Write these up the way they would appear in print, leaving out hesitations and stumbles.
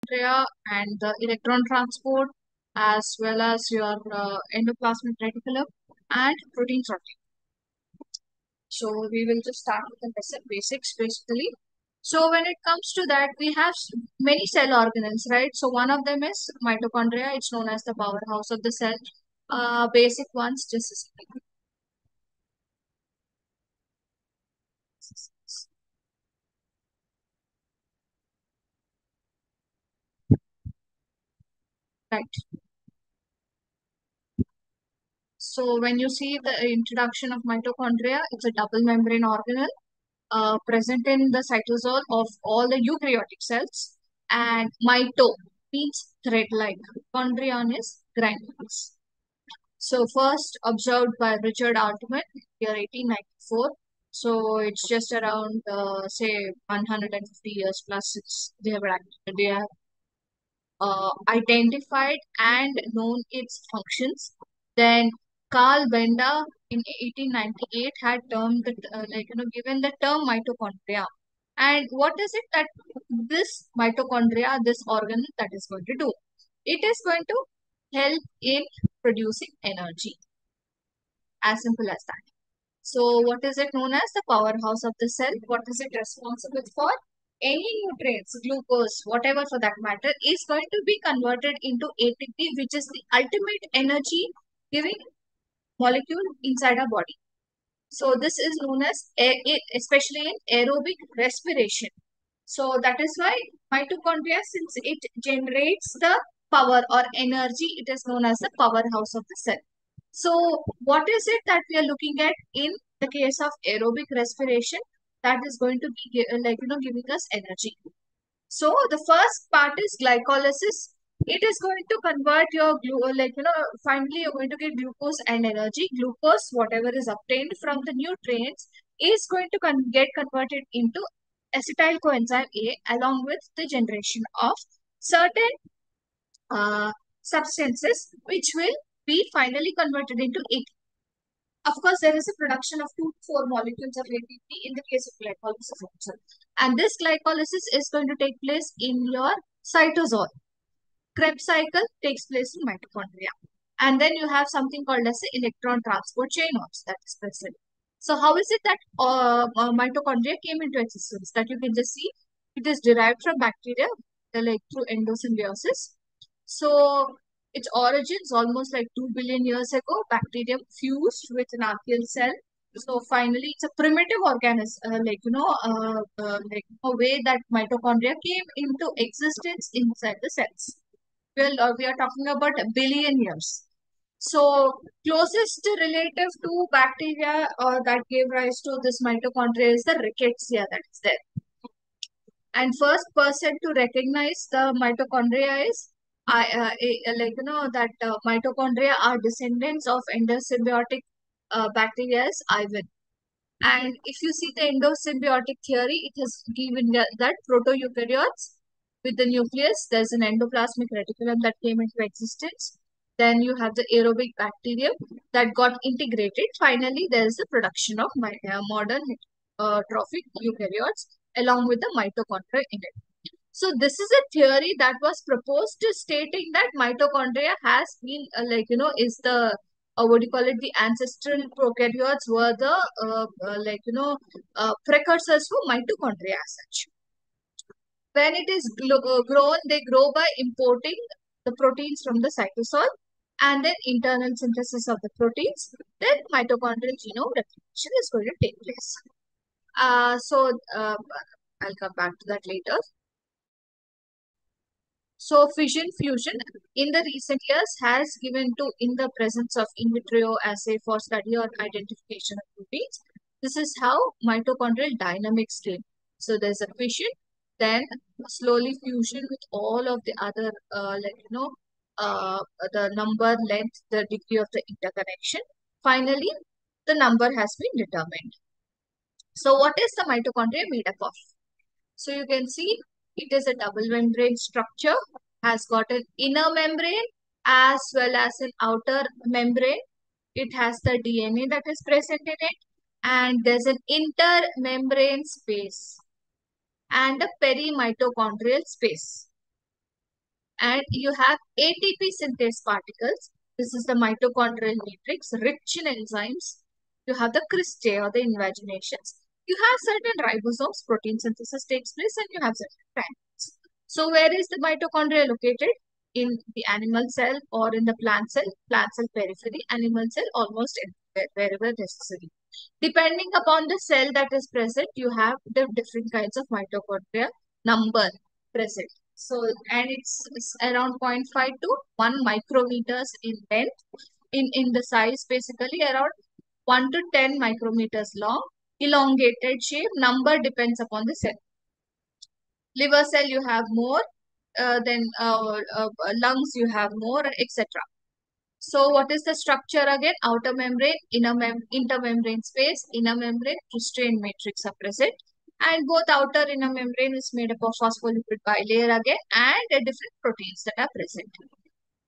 mitochondria and the electron transport, as well as your endoplasmic reticulum and protein sorting. So we will just start with the basics basically. So when it comes to that, we have many cell organelles, right? So one of them is mitochondria. It's known as the powerhouse of the cell. Basic ones, just a second. Right. So when you see the introduction of mitochondria, it's a double membrane organelle present in the cytosol of all the eukaryotic cells. And mito means thread-like. Chondrion is granules. So first observed by Richard Altman year 1894. So it's just around say 150 years plus since they have identified and known its functions. Then Carl Benda in 1898 had termed the, given the term mitochondria. And what is it that this mitochondria, this organ that is going to do? It is going to help in producing energy. As simple as that. So what is it known as the powerhouse of the cell? What is it responsible for? Any nutrients, glucose, whatever for that matter, is going to be converted into ATP, which is the ultimate energy giving molecule inside our body. So this is known as, especially in aerobic respiration. So that is why mitochondria, since it generates the power or energy, it is known as the powerhouse of the cell. So what is it that we are looking at in the case of aerobic respiration that is going to be giving us energy? So the first part is glycolysis. It is going to convert your finally you're going to get glucose and energy. Glucose, whatever is obtained from the nutrients, is going to get converted into acetyl coenzyme A along with the generation of certain uh, substances which will be finally converted into ATP. Of course, there is a production of 2 to 4 molecules of ATP in the case of glycolysis also. And this glycolysis is going to take place in your cytosol. Krebs cycle takes place in mitochondria. And then you have something called as the electron transport chain also that is present. So how is it that mitochondria came into existence? That you can just see it is derived from bacteria like through endosymbiosis. So its origins almost like 2 billion years ago, bacterium fused with an archaeal cell. So finally, it's a primitive organism, like a way that mitochondria came into existence inside the cells. Well, we are talking about a billion years. So closest relative to bacteria that gave rise to this mitochondria is the rickettsia that is there. And first person to recognize the mitochondria is that mitochondria are descendants of endosymbiotic bacteria is Ivan. And if you see the endosymbiotic theory, it has given that proto-eukaryotes with the nucleus, there's an endoplasmic reticulum that came into existence. Then you have the aerobic bacterium that got integrated. Finally, there is the production of modern trophic eukaryotes along with the mitochondria in it. So this is a theory that was proposed stating that mitochondria has been is the what do you call it, the ancestral prokaryotes were the precursors for mitochondria as such. When it is grown, they grow by importing the proteins from the cytosol and then internal synthesis of the proteins. Then mitochondrial genome replication is going to take place. I'll come back to that later. So fission fusion in the recent years has given to in the presence of in vitro assay for study or identification of proteins. This is how mitochondrial dynamics came. So there's a fission, then slowly fusion with all of the other the number, length, the degree of the interconnection. Finally, the number has been determined. So what is the mitochondria made up of? So you can see it is a double membrane structure, has got an inner membrane as well as an outer membrane. It has the DNA that is present in it, and there's an intermembrane space and a perimitochondrial space. And you have ATP synthase particles. This is the mitochondrial matrix rich in enzymes. You have the cristae or the invaginations. You have certain ribosomes, protein synthesis takes place, and you have certain transports. So where is the mitochondria located? In the animal cell or in the plant cell periphery, animal cell almost everywhere, wherever necessary. Depending upon the cell that is present, you have the different kinds of mitochondria number present. So, and it's around 0.5 to 1 micrometers in length, in the size, basically around 1 to 10 micrometers long, elongated shape. Number depends upon the cell. Liver cell you have more, then lungs you have more, etc. So what is the structure again? Outer membrane, intermembrane space, inner membrane, cristae matrix are present. And both outer inner membrane is made up of phospholipid bilayer again and different proteins that are present.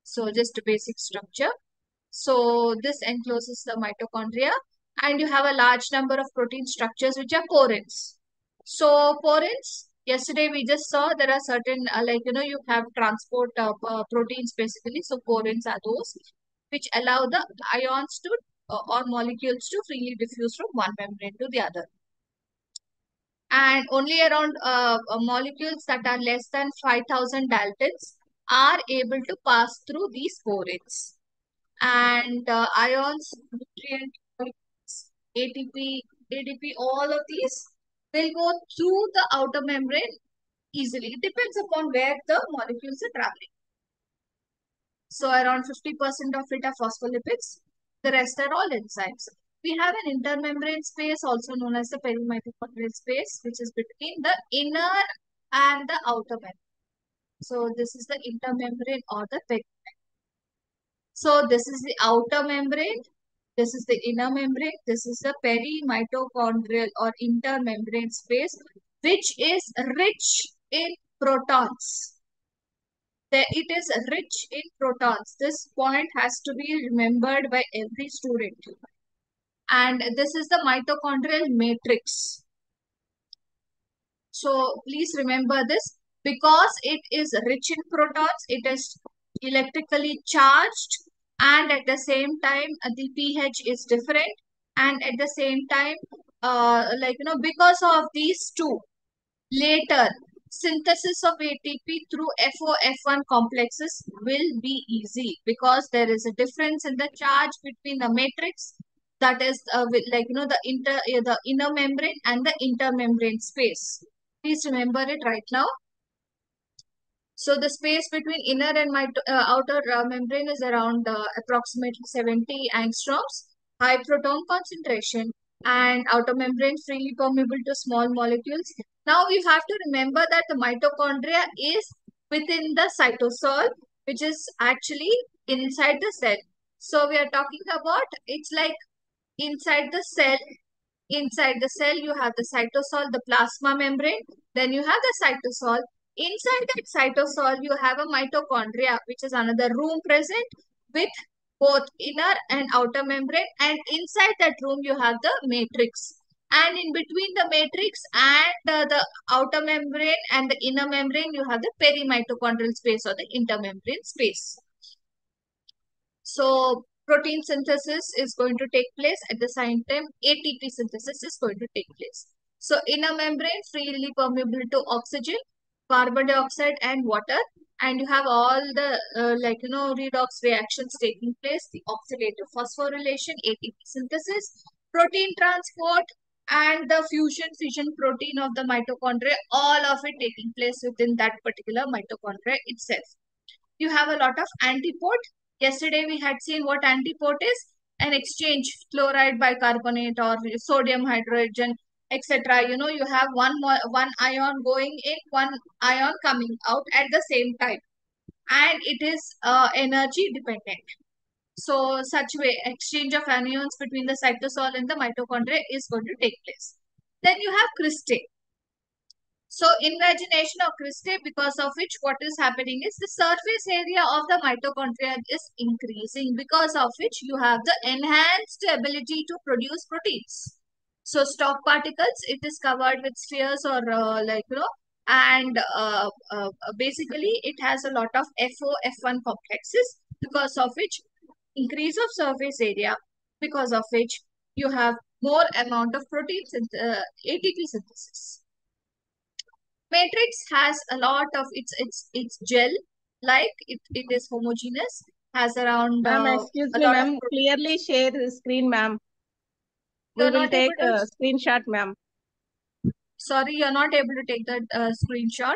So just a basic structure. So this encloses the mitochondria, and you have a large number of protein structures which are porins. So porins, yesterday we just saw there are certain you have transport proteins basically. So porins are those which allow the ions to or molecules to freely diffuse from one membrane to the other. And only around molecules that are less than 5,000 daltons are able to pass through these porins. And ions, nutrient, ATP, ADP, all of these will go through the outer membrane easily. It depends upon where the molecules are traveling. So around 50% of it are phospholipids. The rest are all enzymes. We have an intermembrane space, also known as the perimitochondrial space, which is between the inner and the outer membrane. So this is the intermembrane or the peri. So this is the outer membrane. This is the inner membrane. This is the perimitochondrial or intermembrane space, which is rich in protons. It is rich in protons. This point has to be remembered by every student. And this is the mitochondrial matrix. So please remember this. Because it is rich in protons, it is electrically charged, and at the same time the pH is different, and at the same time because of these two, later synthesis of ATP through FOF1 complexes will be easy, because there is a difference in the charge between the matrix, that is the inner membrane and the intermembrane space. Please remember it right now. So the space between inner and outer membrane is around approximately 70 angstroms, high proton concentration, and outer membrane freely permeable to small molecules. Now you have to remember that the mitochondria is within the cytosol, which is actually inside the cell. So we are talking about, it's like inside the cell. Inside the cell, you have the cytosol, the plasma membrane. Then you have the cytosol. Inside that cytosol, you have a mitochondria, which is another room present with both inner and outer membrane. And inside that room, you have the matrix. And in between the matrix and the outer membrane and the inner membrane, you have the perimitochondrial space or the intermembrane space. So protein synthesis is going to take place at the same time ATP synthesis is going to take place. So inner membrane freely permeable to oxygen, carbon dioxide and water, and you have all the redox reactions taking place, the oxidative phosphorylation, ATP synthesis, protein transport, and the fusion fission protein of the mitochondria, all of it taking place within that particular mitochondria itself. You have a lot of antipode. Yesterday we had seen what antipode is. An exchange, chloride bicarbonate or sodium hydrogen, etc. You have one ion going in, one ion coming out at the same time. And it is energy dependent. So such way, exchange of anions between the cytosol and the mitochondria is going to take place. Then you have cristae. So invagination of cristae, because of which what is happening is the surface area of the mitochondria is increasing, because of which you have the enhanced ability to produce proteins. So stalk particles, it is covered with spheres or and basically it has a lot of F1 complexes, because of which increase of surface area, because of which you have more amount of ATP synthesis. Matrix has a lot of its gel, like it is homogeneous, has around Ma'am, excuse a me, lot of ma'am. Clearly share the screen, ma'am. We you're will not able take to, a screenshot, ma'am. sorry, you're not able to take that screenshot.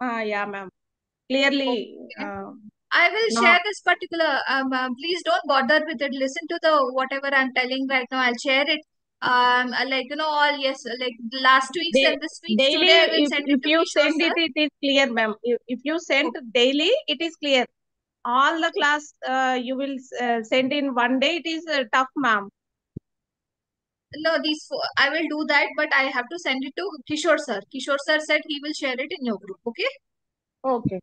Yeah, ma'am. Clearly, Okay. I will share no. this particular. Please don't bother with it. Listen to the whatever I'm telling right now. I'll share it. Like all yes, like last week's and this week's. Daily, Today I will if send it to you Kishore send sir. it, it is clear, ma'am. If you send Okay. daily, it is clear. All the class you will send in one day, it is tough, ma'am. No, these four, I will do that, but I have to send it to Kishore sir. Kishore sir said he will share it in your group. Okay. Okay.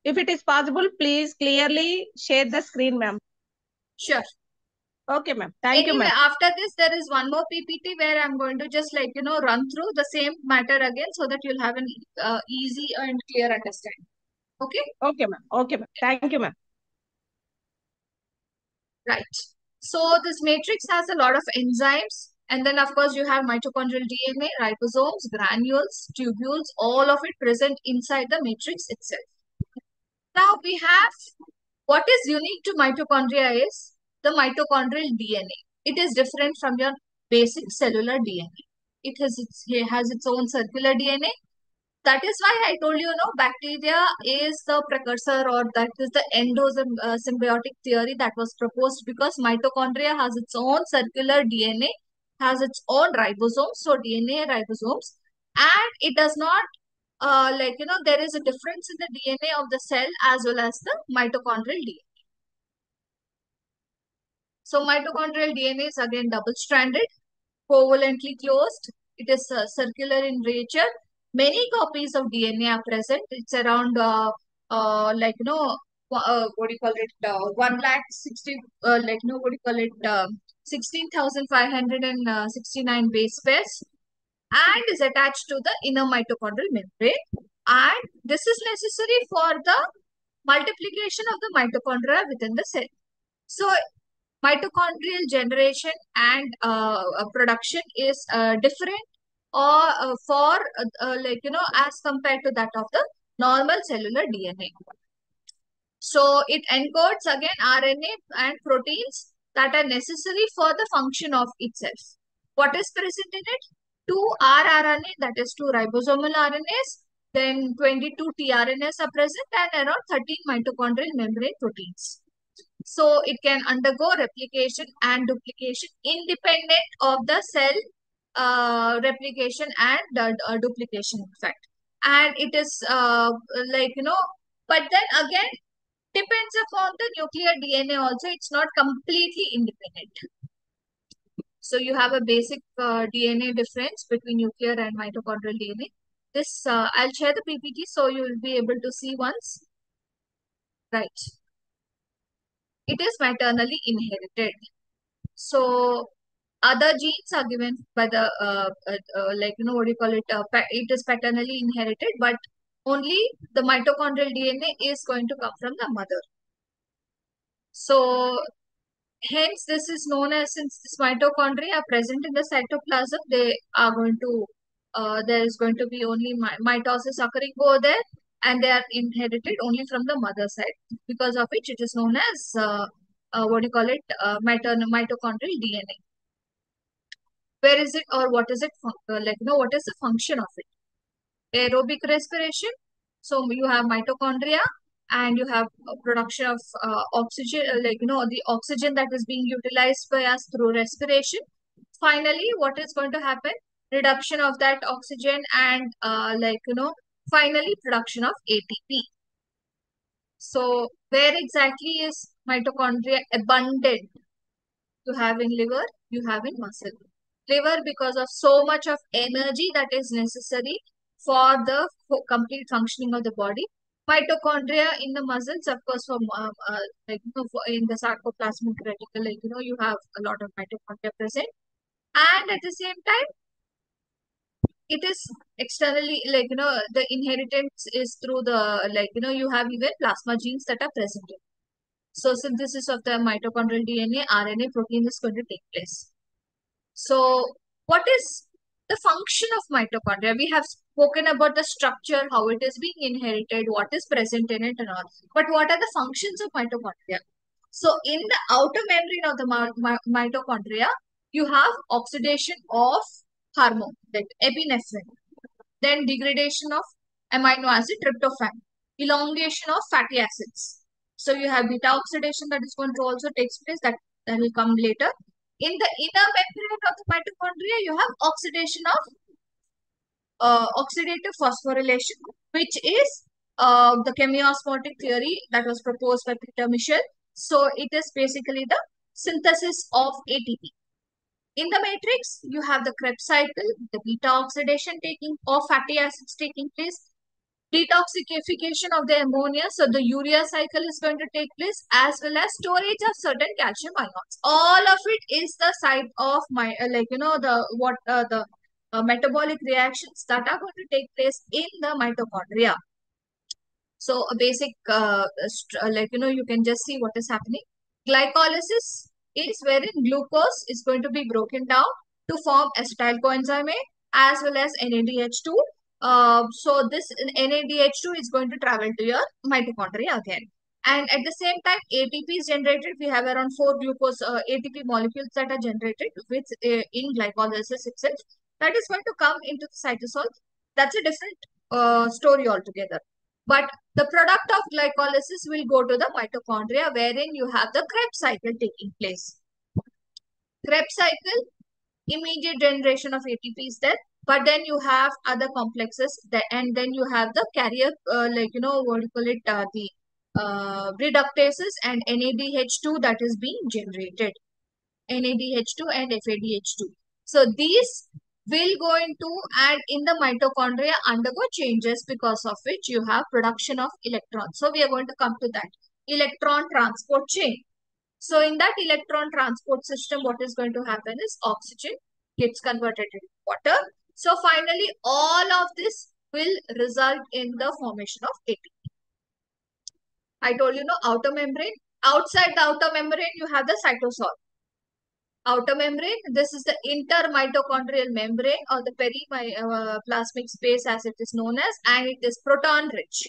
If it is possible, please clearly share the screen, ma'am. Sure. Okay, ma'am. Thank you, Anyway, ma'am. after this, there is one more PPT where I'm going to just run through the same matter again so that you'll have an easy and clear understanding. Okay. Okay, ma'am. Okay, ma'am. Thank you, ma'am. Right. So this matrix has a lot of enzymes. And then, of course, you have mitochondrial DNA, ribosomes, granules, tubules, all of it present inside the matrix itself. Now, we have what is unique to mitochondria is the mitochondrial DNA. It is different from your basic cellular DNA. It has its own circular DNA. That is why I told you, bacteria is the precursor, or that is the symbiotic theory that was proposed, because mitochondria has its own circular DNA, has its own ribosomes, so DNA ribosomes, and it does not, there is a difference in the DNA of the cell as well as the mitochondrial DNA. So mitochondrial DNA is again double-stranded, covalently closed. It is circular in nature. Many copies of DNA are present. It's around what do you call it? 1 lakh 60 what do you call it? 16,569 base pairs, and is attached to the inner mitochondrial membrane. And this is necessary for the multiplication of the mitochondria within the cell. So mitochondrial generation and production is different, or for as compared to that of the normal cellular DNA. So it encodes again RNA and proteins that are necessary for the function of itself. What is present in it? 2 rRNA, that is 2 ribosomal RNAs, then 22 tRNAs are present, and around 13 mitochondrial membrane proteins. So it can undergo replication and duplication independent of the cell replication and duplication effect. And it is but then again, depends upon the nuclear DNA also. It's not completely independent. So you have a basic DNA difference between nuclear and mitochondrial DNA. This, I'll share the PPT so you will be able to see once. Right. It is maternally inherited. So other genes are given by the what do you call it? It is paternally inherited, but only the mitochondrial DNA is going to come from the mother. So hence, this is known as, since this mitochondria are present in the cytoplasm, they are going to, there is going to be only mitosis occurring over there, and they are inherited only from the mother side, because of which it is known as, what do you call it, mitochondrial DNA. Where is it, or what is it, what is the function of it? Aerobic respiration. So you have mitochondria, and you have production of oxygen, the oxygen that is being utilized by us through respiration. Finally, what is going to happen? Reduction of that oxygen, and finally production of ATP. So where exactly is mitochondria abundant? You have in liver, you have in muscle. Liver, because of so much of energy that is necessary for the complete functioning of the body. Mitochondria in the muscles, of course, in the sarcoplasmic reticle, you have a lot of mitochondria present. And at the same time, it is externally, like, the inheritance is through the, like, you have even plasma genes that are present in. So synthesis of the mitochondrial DNA, RNA, protein is going to take place. So what is the function of mitochondria? We have spoken about the structure, how it is being inherited, what is present in it and all. But what are the functions of mitochondria? So in the outer membrane of the mitochondria, you have oxidation of hormone, like epinephrine, then degradation of amino acid tryptophan, elongation of fatty acids. So you have beta oxidation that is going to also takes place, that will come later. In the inner membrane of the mitochondria, you have oxidation of oxidative phosphorylation, which is the chemiosmotic theory that was proposed by Peter Michel. So it is basically the synthesis of ATP. In the matrix, you have the Krebs cycle, the beta oxidation taking of fatty acids taking place, detoxification of the ammonia, so the urea cycle is going to take place, as well as storage of certain calcium ions. All of it is the site of my the metabolic reactions that are going to take place in the mitochondria. So a basic, you can just see what is happening. Glycolysis is wherein glucose is going to be broken down to form acetyl coenzyme A as well as NADH2. So this NADH2 is going to travel to your mitochondria again. And at the same time, ATP is generated. We have around 4 glucose ATP molecules that are generated with in glycolysis itself. That is going to come into the cytosol. That's a different story altogether. But the product of glycolysis will go to the mitochondria, wherein you have the Krebs cycle taking place. Krebs cycle, immediate generation of ATP is there, but then you have other complexes, and then you have the carrier, what do you call it, the reductases and NADH2 that is being generated. NADH2 and FADH2. So these will go into and in the mitochondria undergo changes, because of which you have production of electrons. So we are going to come to that. Electron transport chain. So in that electron transport system, what is going to happen is oxygen gets converted into water. So finally, all of this will result in the formation of ATP. I told you, no, outer membrane. Outside the outer membrane, you have the cytosol. Outer membrane, this is the intermitochondrial membrane or the periplasmic space as it is known as, and it is proton rich.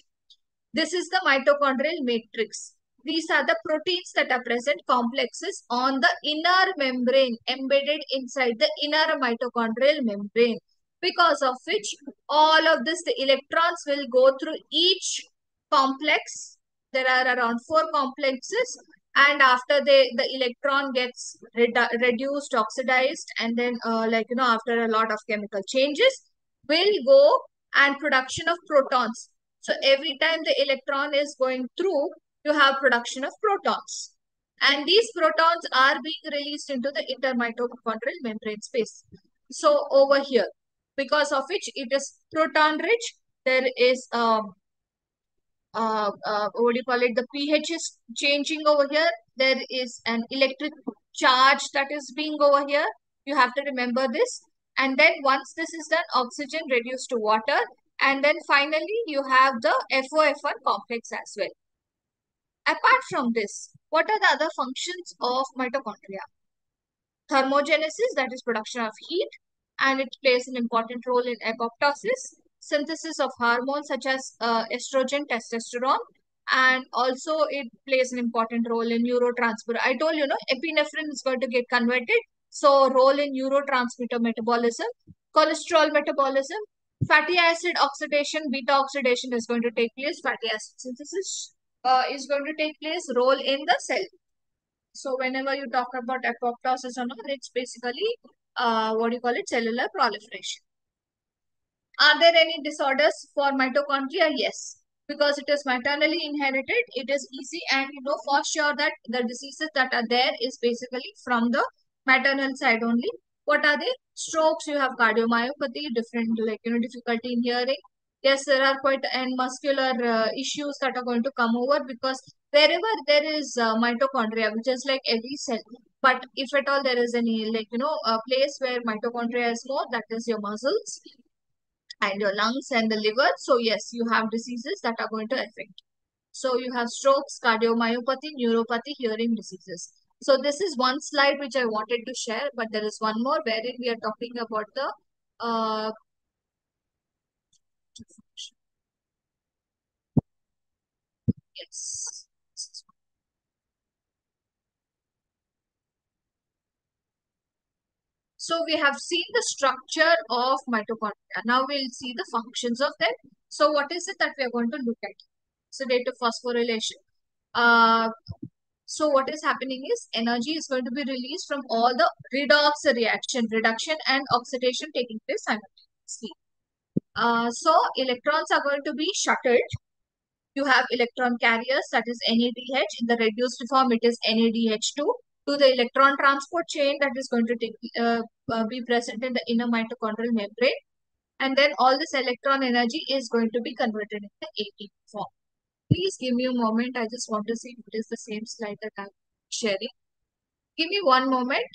This is the mitochondrial matrix. These are the proteins that are present, complexes on the inner membrane, embedded inside the inner mitochondrial membrane, because of which all of this, the electrons will go through each complex. There are around 4 complexes, and after the electron gets reduced, oxidized, and then after a lot of chemical changes, will go and production of protons. So every time the electron is going through, you have production of protons. And these protons are being released into the intermitochondrial membrane space. So over here, because of which it is proton rich, there is what do you call it? The pH is changing over here. There is an electric charge that is being over here. You have to remember this. And then once this is done, oxygen reduced to water. And then finally, you have the FOF1 complex as well. Apart from this, what are the other functions of mitochondria? Thermogenesis, that is production of heat, and it plays an important role in apoptosis, synthesis of hormones such as estrogen, testosterone, and also it plays an important role in neurotransmitter. I told you, epinephrine is going to get converted, so role in neurotransmitter metabolism, cholesterol metabolism, fatty acid oxidation, beta oxidation is going to take place, fatty acid synthesis is going to take place, role in the cell. So whenever you talk about apoptosis or not, it's basically what do you call it? Cellular proliferation. Are there any disorders for mitochondria? Yes, because it is maternally inherited. It is easy, and you know for sure that the diseases that are there is basically from the maternal side only. What are they? Strokes. You have cardiomyopathy, different difficulty in hearing. Yes, there are quite and muscular issues that are going to come over, because wherever there is mitochondria, which is like every cell. But if at all there is any a place where mitochondria is more, that is your muscles. and your lungs and the liver. So yes, you have diseases that are going to affect. So you have strokes, cardiomyopathy, neuropathy, hearing diseases. So this is one slide which I wanted to share, but there is one more wherein we are talking about the yes. So we have seen the structure of mitochondria. Now we'll see the functions of them. So what is it that we are going to look at? So rate of phosphorylation. Uh, so what is happening is energy is going to be released from all the redox reaction, reduction and oxidation taking place simultaneously. So electrons are going to be shuttled. You have electron carriers, that is NADH. In the reduced form, it is NADH2 to the electron transport chain that is going to be present in the inner mitochondrial membrane. And then all this electron energy is going to be converted into ATP form. Please give me a moment. I just want to see if it is the same slide that I'm sharing. Give me one moment.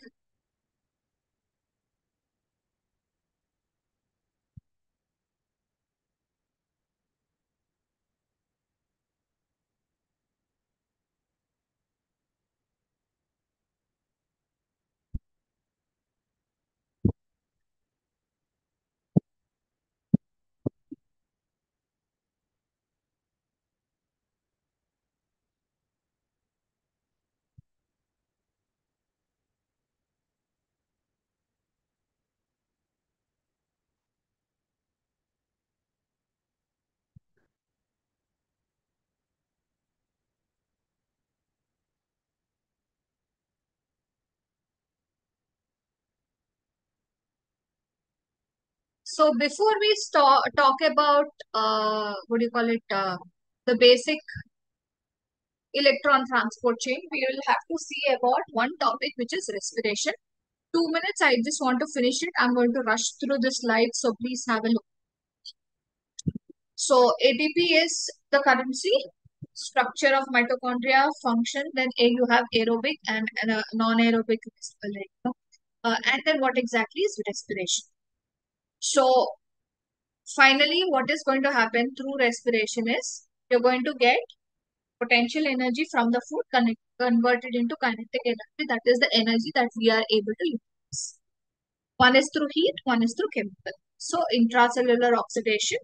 So before we talk about what do you call it, the basic electron transport chain, we will have to see about one topic which is respiration. 2 minutes, I just want to finish it. I'm going to rush through the slides, so please have a look. So ATP is the currency, structure of mitochondria, function, then you have aerobic and non-aerobic, and then what exactly is respiration. So finally, what is going to happen through respiration is you're going to get potential energy from the food converted into kinetic energy. That is the energy that we are able to use. One is through heat, one is through chemical. So intracellular oxidation,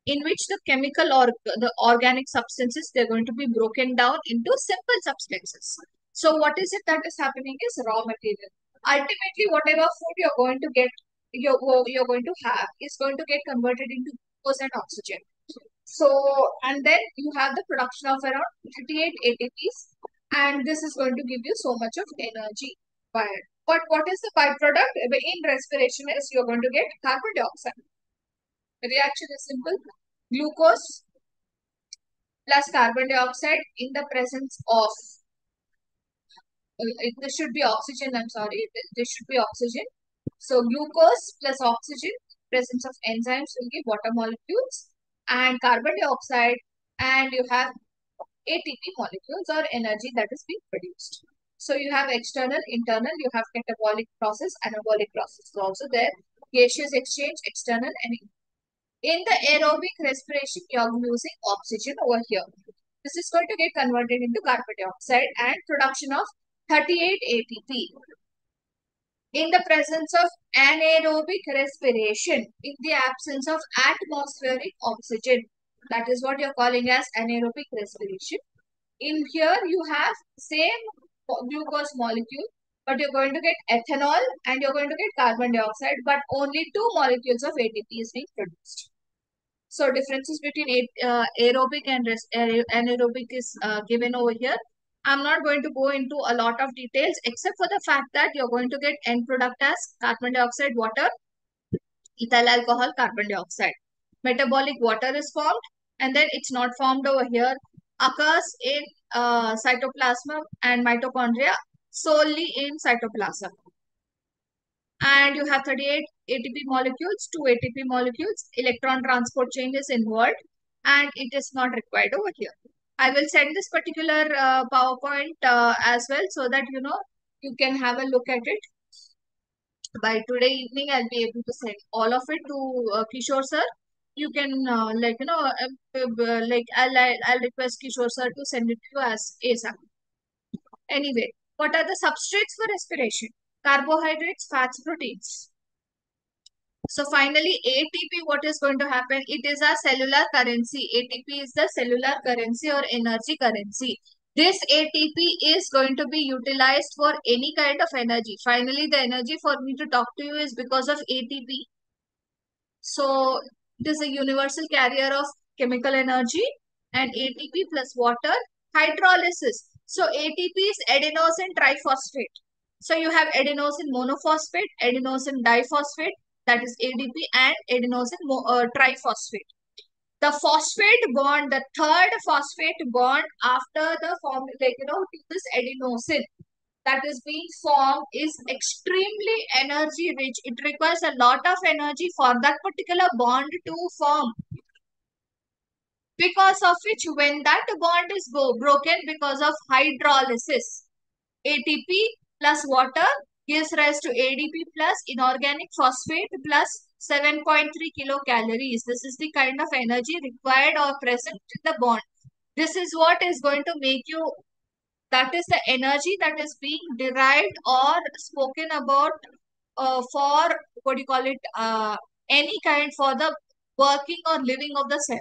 in which the chemical or the organic substances, they're going to be broken down into simple substances. So what is it that is happening is raw material. Ultimately, whatever food you're going to get, you're going to have is going to get converted into glucose and oxygen. So, and then you have the production of around 38 ATPs, and this is going to give you so much of energy. But what is the byproduct in respiration is you're going to get carbon dioxide. The reaction is simple. Glucose plus carbon dioxide in the presence of, this should be oxygen, I'm sorry, this should be oxygen. So glucose plus oxygen, presence of enzymes will give water molecules and carbon dioxide, and you have ATP molecules or energy that is being produced. So you have external, internal, you have catabolic process, anabolic process is also there. Gaseous exchange, external and internal. In the aerobic respiration, you are using oxygen over here. This is going to get converted into carbon dioxide and production of 38 ATP. In the presence of anaerobic respiration, in the absence of atmospheric oxygen, that is what you're calling as anaerobic respiration. In here, you have same glucose molecule, but you're going to get ethanol and you're going to get carbon dioxide, but only two molecules of ATP is being produced. So differences between aerobic and anaerobic is given over here. I'm not going to go into a lot of details except for the fact that you're going to get end product as carbon dioxide, water, ethyl alcohol, carbon dioxide. Metabolic water is formed and then it's not formed over here. Occurs in cytoplasm and mitochondria solely in cytoplasm. And you have 38 ATP molecules, 2 ATP molecules. Electron transport chain is involved and it is not required over here. I will send this particular PowerPoint as well so that you can have a look at it. By today evening, I'll be able to send all of it to Kishore sir. you can like I'll request Kishore sir to send it to you as ASAP. Anyway, what are the substrates for respiration? Carbohydrates, fats, proteins. So finally, ATP, what is going to happen? It is a cellular currency. ATP is the cellular currency or energy currency. This ATP is going to be utilized for any kind of energy. Finally, the energy for me to talk to you is because of ATP. So it is a universal carrier of chemical energy, and ATP plus water, hydrolysis. So ATP is adenosine triphosphate. So you have adenosine monophosphate, adenosine diphosphate, that is ADP, and adenosine triphosphate. The phosphate bond, the third phosphate bond after the form, to this adenosine that is being formed is extremely energy rich. It requires a lot of energy for that particular bond to form. Because of which, when that bond is broken because of hydrolysis, ATP plus water gives rise to ADP plus inorganic phosphate plus 7.3 kilocalories. This is the kind of energy required or present in the bond. This is what is going to make you, that is the energy that is being derived or spoken about for what do you call it, any kind for the working or living of the cell.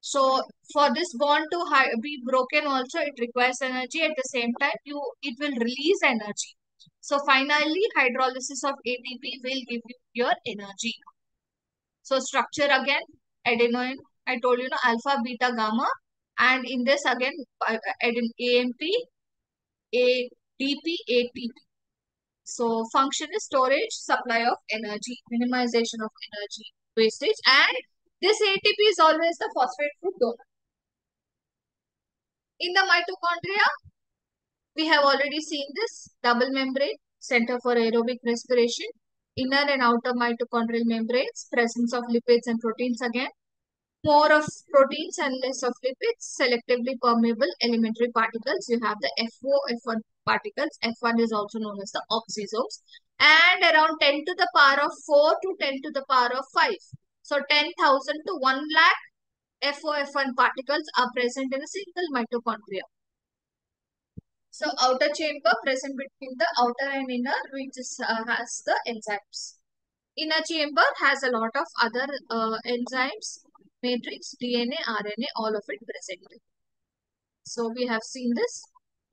So for this bond to be broken also, it requires energy. At the same time, it will release energy. So finally, hydrolysis of ATP will give you your energy. So structure again, adenine, I told you, alpha, beta, gamma. And in this again, AMP, ADP, ATP. So function is storage, supply of energy, minimization of energy wastage. And this ATP is always the phosphate group donor. In the mitochondria, we have already seen this double membrane, center for aerobic respiration, inner and outer mitochondrial membranes, presence of lipids and proteins again, more of proteins and less of lipids, selectively permeable elementary particles. You have the FO, F1 particles. F1 is also known as the oxysomes. And around 10 to the power of 4 to 10 to the power of 5. So 10,000 to 1 lakh FOF1 particles are present in a single mitochondria. So outer chamber present between the outer and inner, which has the enzymes. Inner chamber has a lot of other enzymes, matrix, DNA, RNA, all of it present. So we have seen this.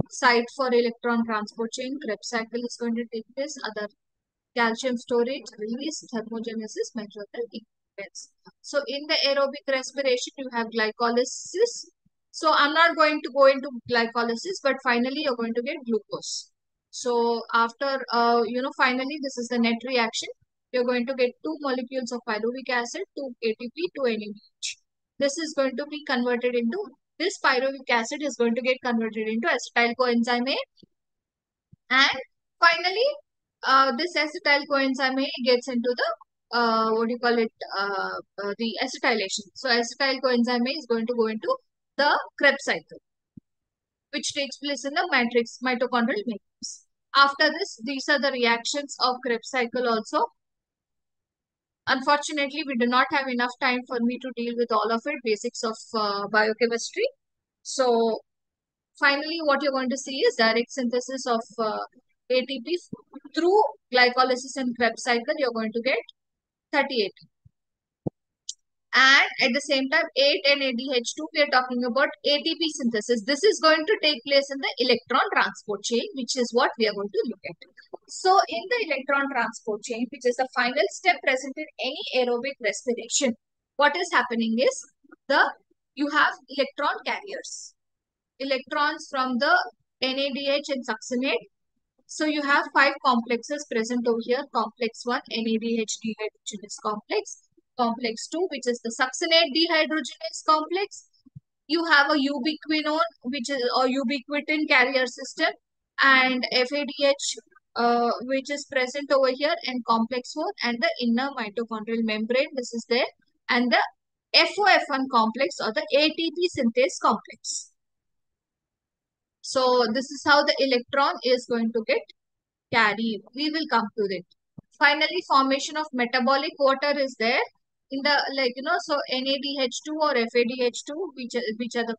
Site for electron transport chain, Krebs cycle is going to take place, other calcium storage, release, thermogenesis, metabolic equivalence. So in the aerobic respiration, you have glycolysis. So I'm not going to go into glycolysis, but finally you're going to get glucose. So after, finally this is the net reaction. You're going to get two molecules of pyruvic acid, two ATP, two NADH. This is going to be converted into, this pyruvic acid is going to get converted into acetyl coenzyme A, and finally, this acetyl coenzyme A gets into the what do you call it? The acetylation. So acetyl coenzyme A is going to go into the Krebs cycle, which takes place in the matrix, mitochondrial matrix. After this, these are the reactions of Krebs cycle also. Unfortunately, we do not have enough time for me to deal with all of it, basics of biochemistry. So finally, what you're going to see is direct synthesis of ATP through glycolysis and Krebs cycle. You're going to get 38. And at the same time, 8 and ADH2, we are talking about ATP synthesis. This is going to take place in the electron transport chain, which is what we are going to look at. So in the electron transport chain, which is the final step present in any aerobic respiration, what is happening is you have electron carriers. Electrons from the NADH and succinate. So you have 5 complexes present over here. Complex 1, NADH dehydrogenase complex. Complex 2, which is the succinate dehydrogenase complex. You have a ubiquinone, which is a ubiquitin carrier system, and FADH, which is present over here, and complex 4, and the inner mitochondrial membrane, this is there, and the FOF1 complex or the ATP synthase complex. So this is how the electron is going to get carried. We will come to it. Finally, formation of metabolic water is there. in the so NADH2 or FADH2, which are the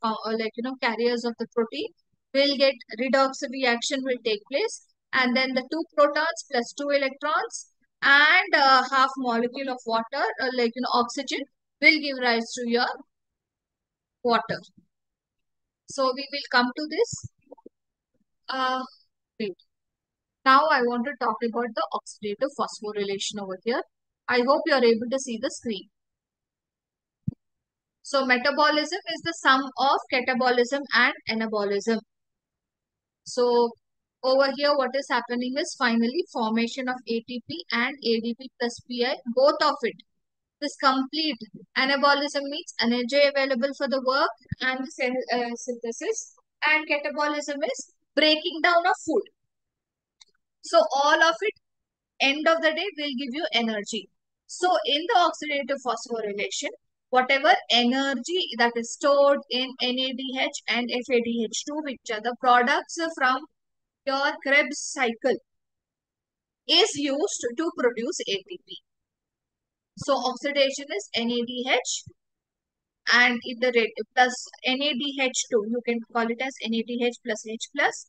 carriers of the protein, will get redox reaction will take place, and then the two protons plus two electrons and half molecule of water, oxygen, will give rise to your water. So we will come to this. Wait. Now I want to talk about the oxidative phosphorylation over here. I hope you are able to see the screen. So metabolism is the sum of catabolism and anabolism. So over here what is happening is finally formation of ATP and ADP plus PI, both of it. This complete anabolism means energy available for the work and the synthesis, and catabolism is breaking down of food. So all of it end of the day will give you energy. So in the oxidative phosphorylation, whatever energy that is stored in NADH and FADH2, which are the products from your Krebs cycle, is used to produce ATP. So oxidation is NADH and in the rate plus NADH2, you can call it as NADH plus H plus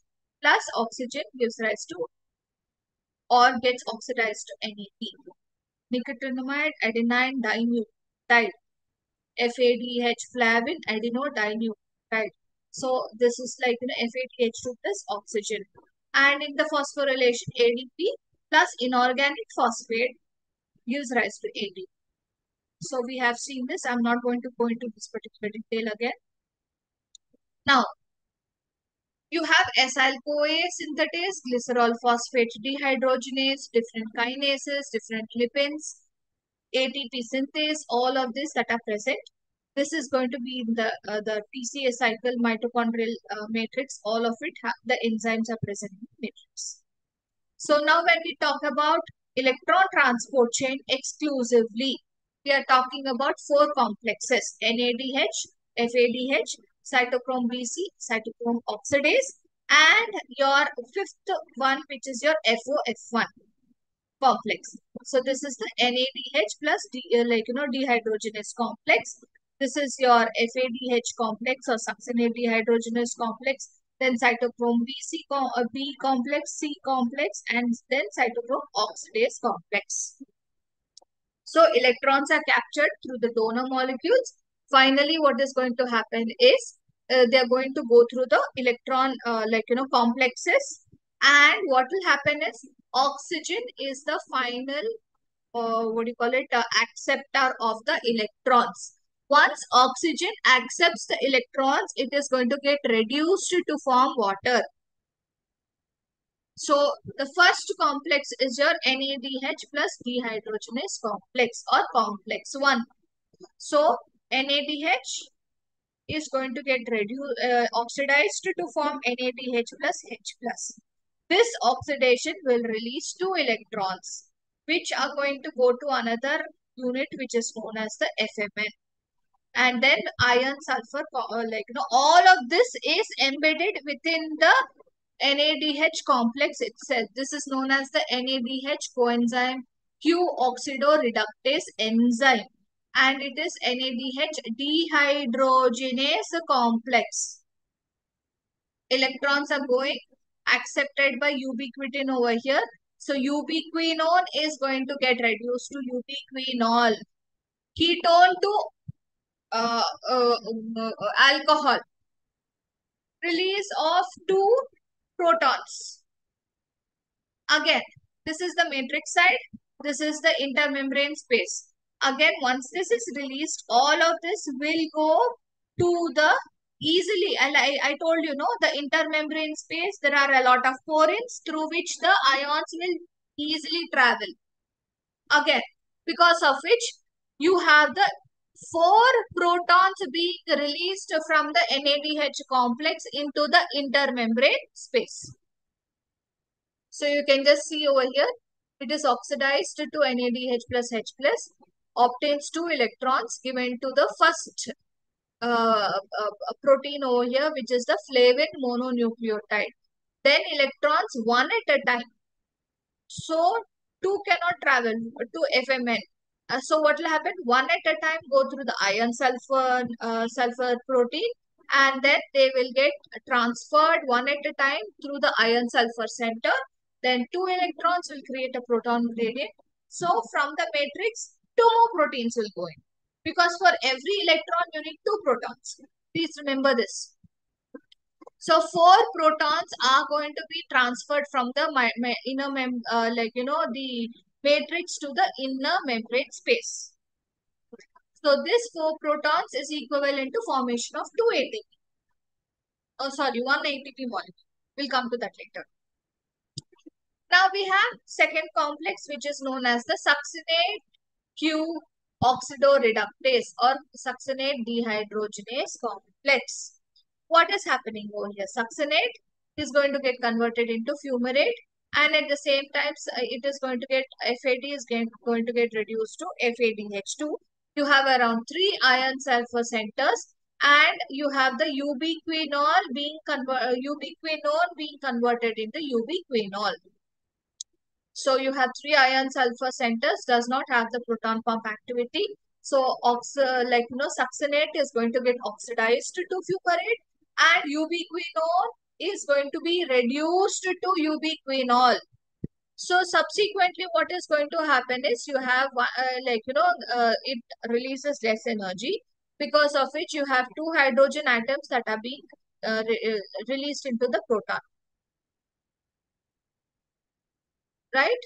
oxygen gives rise to or gets oxidized to NAD. Nicotinamide adenine dinucleotide, FADH flavin adenodinucleotide. So this is FADH2 plus oxygen. And in the phosphorylation, ADP plus inorganic phosphate gives rise to AD. So we have seen this. I'm not going to go into this particular detail again. Now, you have acyl-CoA synthetase, glycerol phosphate dehydrogenase, different kinases, different lipins, ATP synthase, all of this that are present. This is going to be in the TCA cycle mitochondrial matrix. All of it, the enzymes are present in the matrix. So now when we talk about electron transport chain exclusively, we are talking about four complexes: NADH, FADH, cytochrome BC, cytochrome oxidase, and your fifth one, which is your FOF1 complex. So this is the NADH plus dehydrogenase complex. This is your FADH complex or succinate dehydrogenase complex. Then cytochrome B complex, C complex, and then cytochrome oxidase complex. So electrons are captured through the donor molecules. Finally, what is going to happen is they are going to go through the electron complexes, and what will happen is oxygen is the final acceptor of the electrons. Once oxygen accepts the electrons, it is going to get reduced to form water. So the first complex is your NADH plus dehydrogenase complex or complex 1. So NADH is going to get oxidized to form NADH plus H plus. This oxidation will release two electrons, which are going to go to another unit which is known as the FMN. And then iron sulfur, all of this is embedded within the NADH complex itself. This is known as the NADH coenzyme Q-oxidoreductase enzyme, and it is NADH dehydrogenase complex. Electrons are going accepted by ubiquitin over here. So ubiquinone is going to get reduced to ubiquinol. Ketone to alcohol. Release of two protons. Again, this is the matrix side. This is the intermembrane space. Again, once this is released, all of this will go to the easily. And I told you, no, the intermembrane space, there are a lot of porins through which the ions will easily travel. Again, because of which you have the four protons being released from the NADH complex into the intermembrane space. So you can just see over here, it is oxidized to NADH plus H plus, obtains two electrons given to the first protein over here, which is the flavin mononucleotide. Then electrons one at a time. So two cannot travel to FMN. So what will happen? One at a time go through the iron sulfur protein, and then they will get transferred one at a time through the iron sulfur center. Then two electrons will create a proton gradient. So from the matrix, two more proteins will go in. Because for every electron, you need two protons. Please remember this. So four protons are going to be transferred from the the matrix to the inner membrane space. So this four protons is equivalent to formation of two ATP. Oh, sorry, one ATP molecule. We'll come to that later. Now we have second complex, which is known as the succinate Q oxidoreductase or succinate dehydrogenase complex. What is happening over here? Succinate is going to get converted into fumarate, and at the same time it is going to get FAD is going to get reduced to FADH2. You have around 3 iron sulfur centers, and you have the ubiquinol being converted into ubiquinol. So you have 3 iron sulfur centers, does not have the proton pump activity. So succinate is going to get oxidized to fumarate, and ubiquinol is going to be reduced to ubiquinol. So subsequently, what is going to happen is you have it releases less energy, because of which you have two hydrogen atoms that are being released into the proton, right?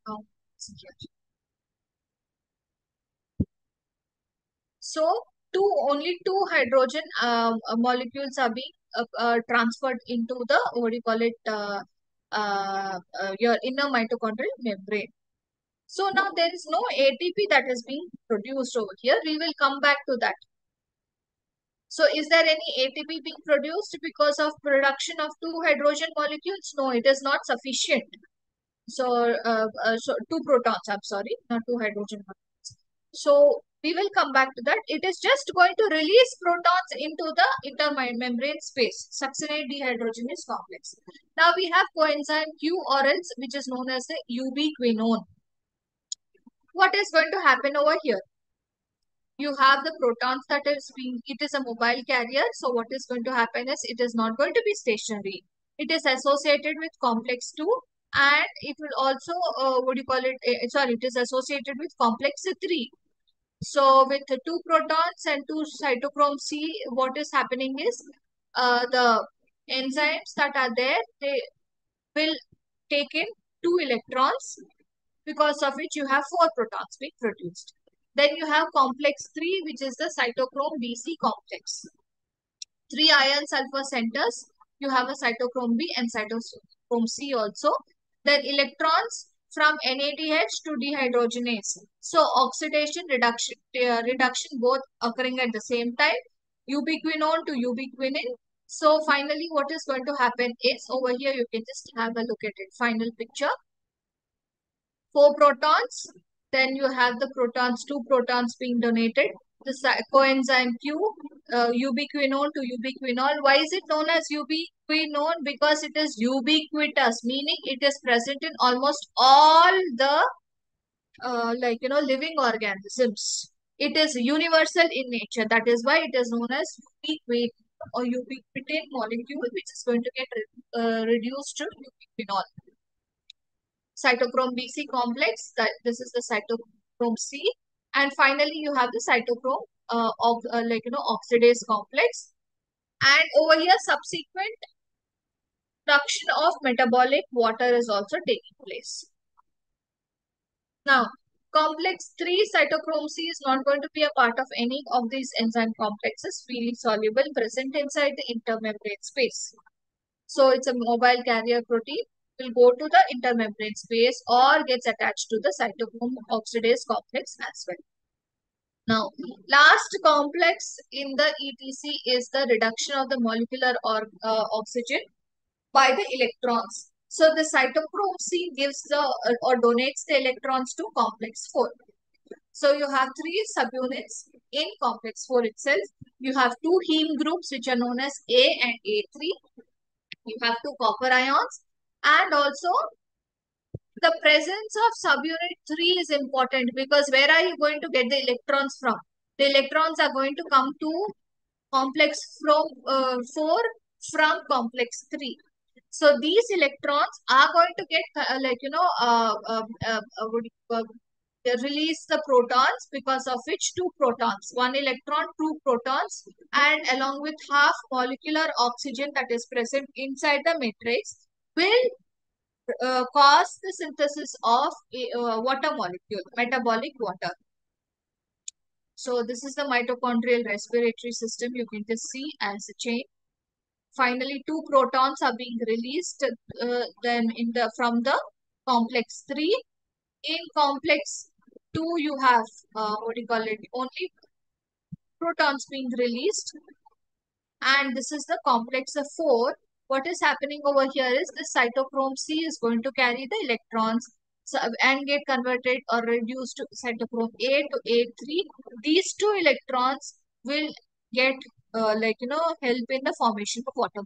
Now, so only two hydrogen molecules are being transferred into the, what do you call it, your inner mitochondrial membrane. So now there is no ATP that is being produced over here. We will come back to that. So is there any ATP being produced because of production of two hydrogen molecules? No, it is not sufficient. So two protons, I'm sorry, not two hydrogen molecules. So we will come back to that. It is just going to release protons into the intermembrane space, succinate dehydrogenase complex. Now we have coenzyme Q or else, which is known as the ubiquinone. What is going to happen over here? You have the protons that is being, it is a mobile carrier. So what is going to happen is it is not going to be stationary. It is associated with complex 2, and it will also, what do you call it? It is associated with complex 3. So with the two protons and two cytochrome C, what is happening is the enzymes that are there, they will take in two electrons, because of which you have four protons being produced. Then you have complex 3, which is the cytochrome BC complex. 3 iron sulfur centers, you have a cytochrome B and cytochrome C also. Then electrons from NADH to dehydrogenase. So oxidation, reduction both occurring at the same time, ubiquinone to ubiquinin. So finally, what is going to happen is over here, you can just have a look at it. Final picture. 4 protons. Then you have the protons, two protons being donated. The coenzyme Q, ubiquinone to ubiquinol. Why is it known as ubiquinone? Because it is ubiquitous, meaning it is present in almost all the living organisms. It is universal in nature. That is why it is known as ubiquin or ubiquitin molecule, which is going to get reduced to ubiquinol. Cytochrome BC complex, that this is the cytochrome C, and finally you have the cytochrome oxidase complex, and over here subsequent production of metabolic water is also taking place. Now complex 3 cytochrome C is not going to be a part of any of these enzyme complexes freely soluble present inside the intermembrane space. So it's a mobile carrier protein, will go to the intermembrane space or gets attached to the cytochrome oxidase complex as well. Now, last complex in the ETC is the reduction of the molecular oxygen by the electrons. So the cytochrome C gives the or donates the electrons to complex 4. So you have 3 subunits in complex 4 itself. You have 2 heme groups which are known as A and A3. You have 2 copper ions, and also The presence of subunit 3 is important because where are you going to get the electrons from? The electrons are going to come to complex from 4 from complex 3. So these electrons are going to get what do they release the protons, because of which two protons, one electron, two protons, and along with half molecular oxygen that is present inside the matrix will cause the synthesis of a water molecule, metabolic water. So this is the mitochondrial respiratory system. You can just see as a chain. Finally, two protons are being released then in the from the complex 3. In complex 2, you have what do you call it? Only protons being released, and this is the complex of 4. What is happening over here is the cytochrome C is going to carry the electrons and get converted or reduced to cytochrome A to A3. These two electrons will get help in the formation of water.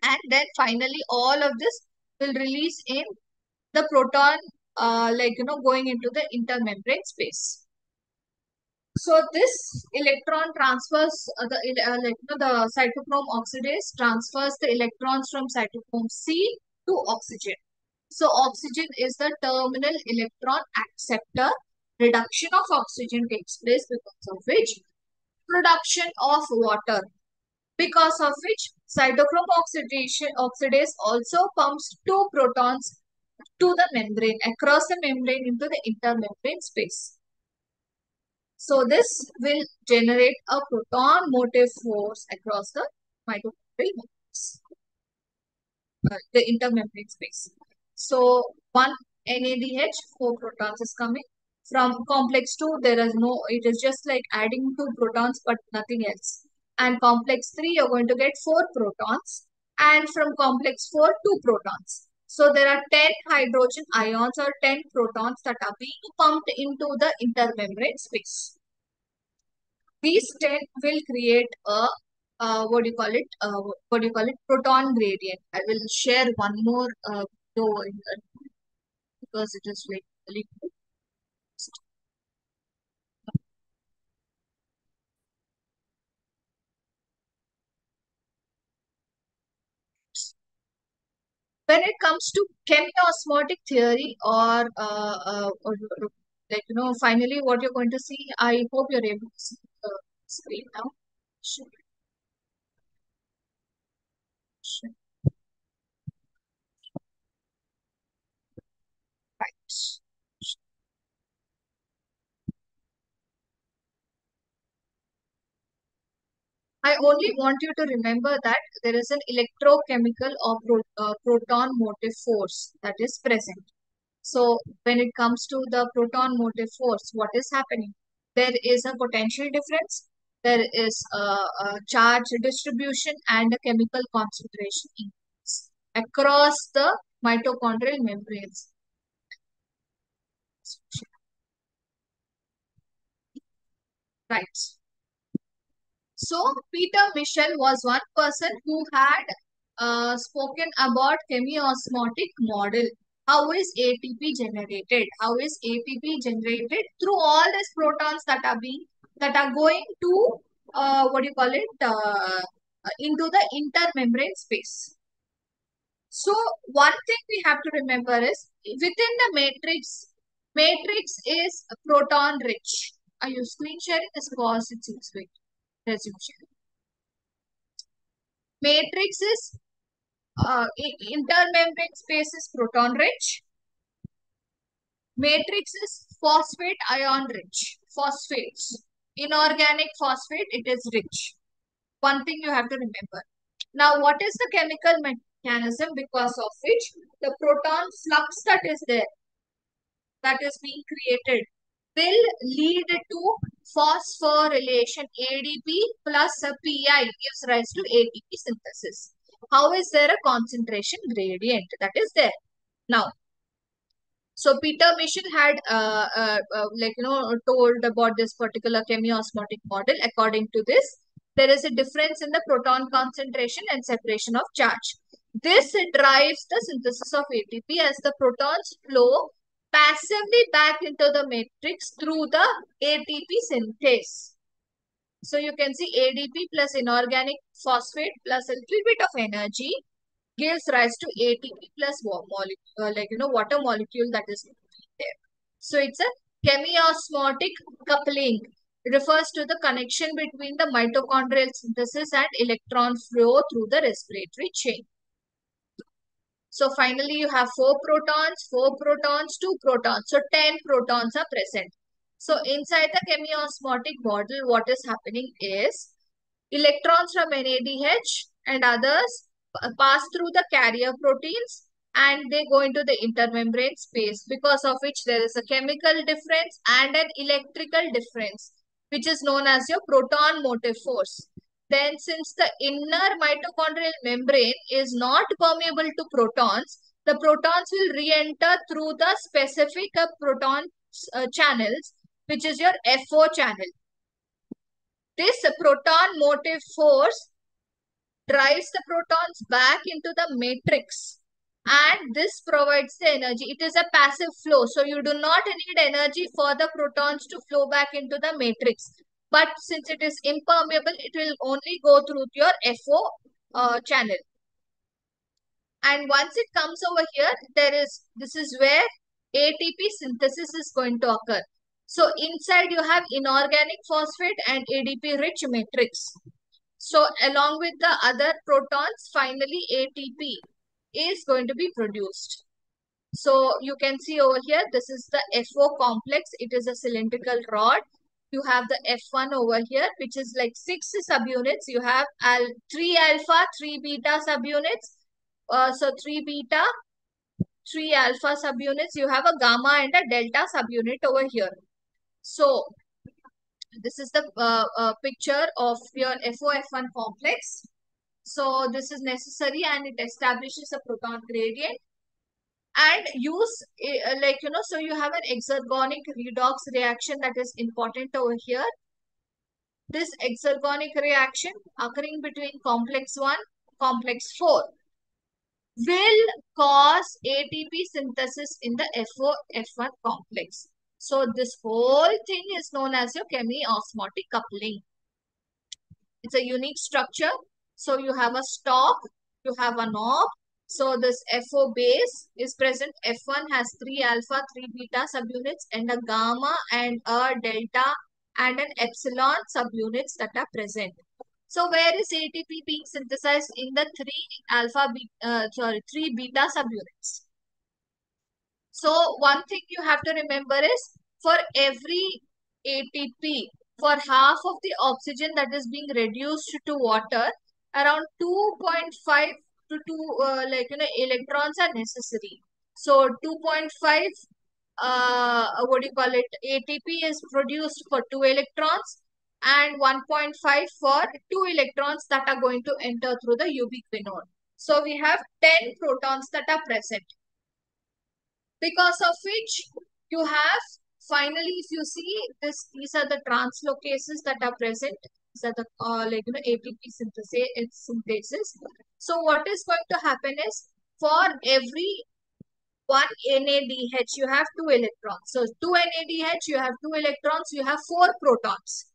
And then finally all of this will release in the proton going into the intermembrane space. So this electron transfers the cytochrome oxidase transfers the electrons from cytochrome C to oxygen. So oxygen is the terminal electron acceptor. Reduction of oxygen takes place, because of which production of water, because of which cytochrome oxidase also pumps two protons to the membrane, across the membrane into the intermembrane space. So this will generate a proton motive force across the mitochondrial matrix, the intermembrane space. So one NADH, four protons is coming. From complex 2, there is no, it is just like adding two protons but nothing else. And complex 3, you're going to get four protons. And from complex 4, two protons. So there are 10 hydrogen ions or 10 protons that are being pumped into the intermembrane space. These 10 will create a proton gradient. I will share one more video in because it is like really good. When it comes to chemiosmotic theory or finally what you're going to see, I hope you're able to see the screen now. Sure. Sure. Right. I only want you to remember that there is an electrochemical or proton motive force that is present. So when it comes to the proton motive force, what is happening? There is a potential difference, there is a charge distribution, and a chemical concentration increase across the mitochondrial membranes. Right. So Peter Michel was one person who had spoken about chemiosmotic model. How is ATP generated? How is ATP generated through all these protons that are going to into the intermembrane space. So one thing we have to remember is within the matrix is proton rich. Are you screen sharing? This pause it seems wait. Resume sharing. Matrix is intermembrane space is proton rich. Matrix is phosphate ion rich. Phosphates. Inorganic phosphate, it is rich. One thing you have to remember. Now, what is the chemical mechanism because of which the proton flux that is there, that is being created, will lead to phosphorylation. ADP plus a PI gives rise to ATP synthesis. How is there a concentration gradient that is there? Now, so Peter Michel had told about this particular chemiosmotic model. According to this, there is a difference in the proton concentration and separation of charge. This drives the synthesis of ATP as the protons flow passively back into the matrix through the ATP synthase. So you can see ADP plus inorganic phosphate plus a little bit of energy gives rise to ATP plus molecule, water molecule that is there. So it's a chemiosmotic coupling. It refers to the connection between the mitochondrial synthesis and electron flow through the respiratory chain. So finally, you have 4 protons, 2 protons. So 10 protons are present. So inside the chemiosmotic model, what is happening is electrons from NADH and others pass through the carrier proteins and they go into the intermembrane space, because of which there is a chemical difference and an electrical difference, which is known as your proton motive force. Then since the inner mitochondrial membrane is not permeable to protons, the protons will re-enter through the specific proton channels, which is your FO channel. This proton motive force drives the protons back into the matrix, and this provides the energy. It is a passive flow, so you do not need energy for the protons to flow back into the matrix. But since it is impermeable, it will only go through your FO channel. And once it comes over here, this is where ATP synthesis is going to occur. So inside you have inorganic phosphate and ADP rich matrix. So along with the other protons, finally ATP is going to be produced. So you can see over here, this is the FO complex. It is a cylindrical rod. You have the F1 over here, which is like 6 subunits. You have 3 alpha, 3 beta subunits. So 3 beta, 3 alpha subunits. You have a gamma and a delta subunit over here. So this is the picture of your FOF1 complex. So this is necessary and it establishes a proton gradient and so you have an exergonic redox reaction that is important over here. This exergonic reaction occurring between complex 1, complex 4 will cause ATP synthesis in the FOF1 complex. So this whole thing is known as your chemiosmotic coupling. It's a unique structure. So you have a stalk, you have a knob. So this FO base is present. F1 has 3 alpha, 3 beta subunits and a gamma and a delta and an epsilon subunits that are present. So where is ATP being synthesized? In the 3 beta subunits. So one thing you have to remember is for every ATP, for half of the oxygen that is being reduced to water, around 2.5 to 2 electrons are necessary. So 2.5 ATP is produced for 2 electrons and 1.5 for 2 electrons that are going to enter through the ubiquinone. So we have 10 protons that are present, because of which you have finally, if you see this, these are the translocases that are present. These are the ATP synthesis. So what is going to happen is for every one NADH you have 2 electrons. So 2 NADH you have 2 electrons, you have 4 protons.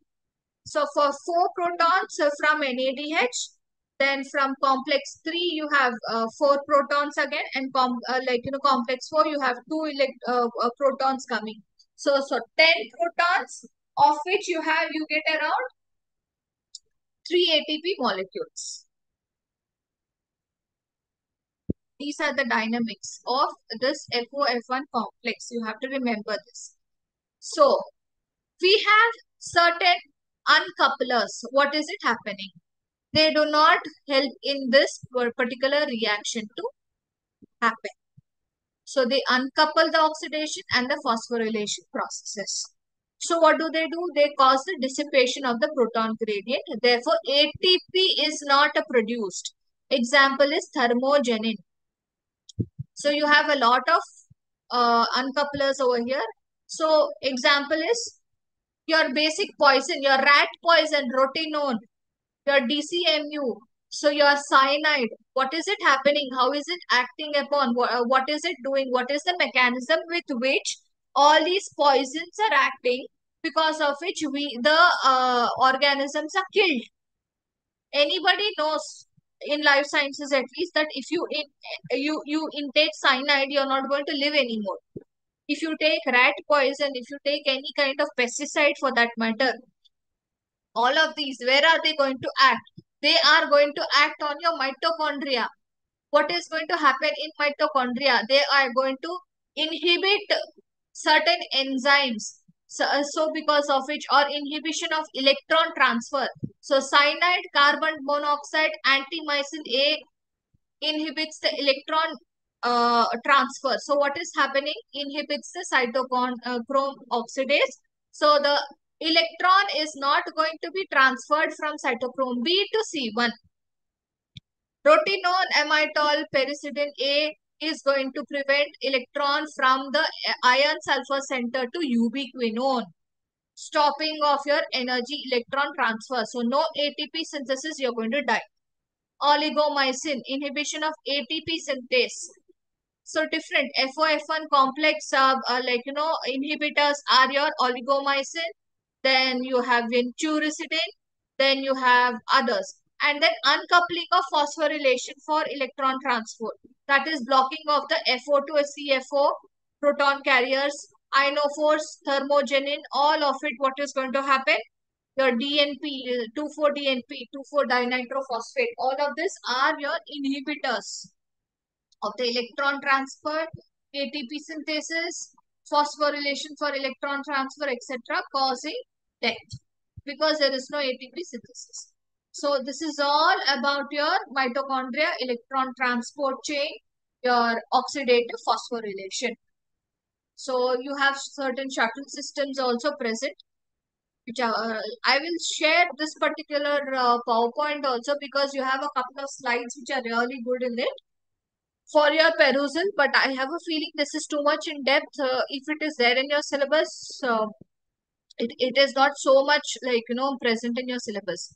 So for 4 protons from NADH, then from complex 3 you have 4 protons again, and complex 4 you have 2 protons coming. So 10 protons, of which you get around 3 ATP molecules. These are the dynamics of this FOF1 complex. You have to remember this. So we have certain uncouplers. What is it happening? They do not help in this particular reaction to happen. So they uncouple the oxidation and the phosphorylation processes. So what do? They cause the dissipation of the proton gradient. Therefore, ATP is not produced. Example is thermogenin. So you have a lot of uncouplers over here. So example is your basic poison, your rat poison, rotinone, your DCMU. So your cyanide, what is it happening? How is it acting upon? What is it doing? What is the mechanism with which all these poisons are acting, because of which the organisms are killed? Anybody knows in life sciences at least that if you intake cyanide, you're not going to live anymore. If you take rat poison, if you take any kind of pesticide for that matter, all of these, where are they going to act? They are going to act on your mitochondria. What is going to happen in mitochondria? They are going to inhibit certain enzymes. So because of which, or inhibition of electron transfer. So cyanide, carbon monoxide, antimycin A inhibits the electron transfer. So what is happening? Inhibits the cytochrome chrome oxidase. So the electron is not going to be transferred from cytochrome B to C1. Rotenone amytol pyridine A is going to prevent electron from the iron sulfur center to ubiquinone, stopping of your energy electron transfer. So no ATP synthesis, you're going to die. Oligomycin, inhibition of ATP synthase. So different FOF1 complex inhibitors are your oligomycin. Then you have vinchurisidine. Then you have others. And then uncoupling of phosphorylation for electron transport. That is blocking of the FO to a CFO proton carriers, ionophores, thermogenin, all of it. What is going to happen? Your DNP, 2,4-DNP, 2,4-dinitrophosphate, all of this are your inhibitors of the electron transfer, ATP synthesis, phosphorylation for electron transfer, etc., causing death because there is no ATP synthesis. So this is all about your mitochondria, electron transport chain, your oxidative phosphorylation. So you have certain shuttle systems also present, which I will share this particular PowerPoint also because you have a couple of slides which are really good in it for your perusal, but I have a feeling this is too much in depth. If it is there in your syllabus, it is not so much present in your syllabus.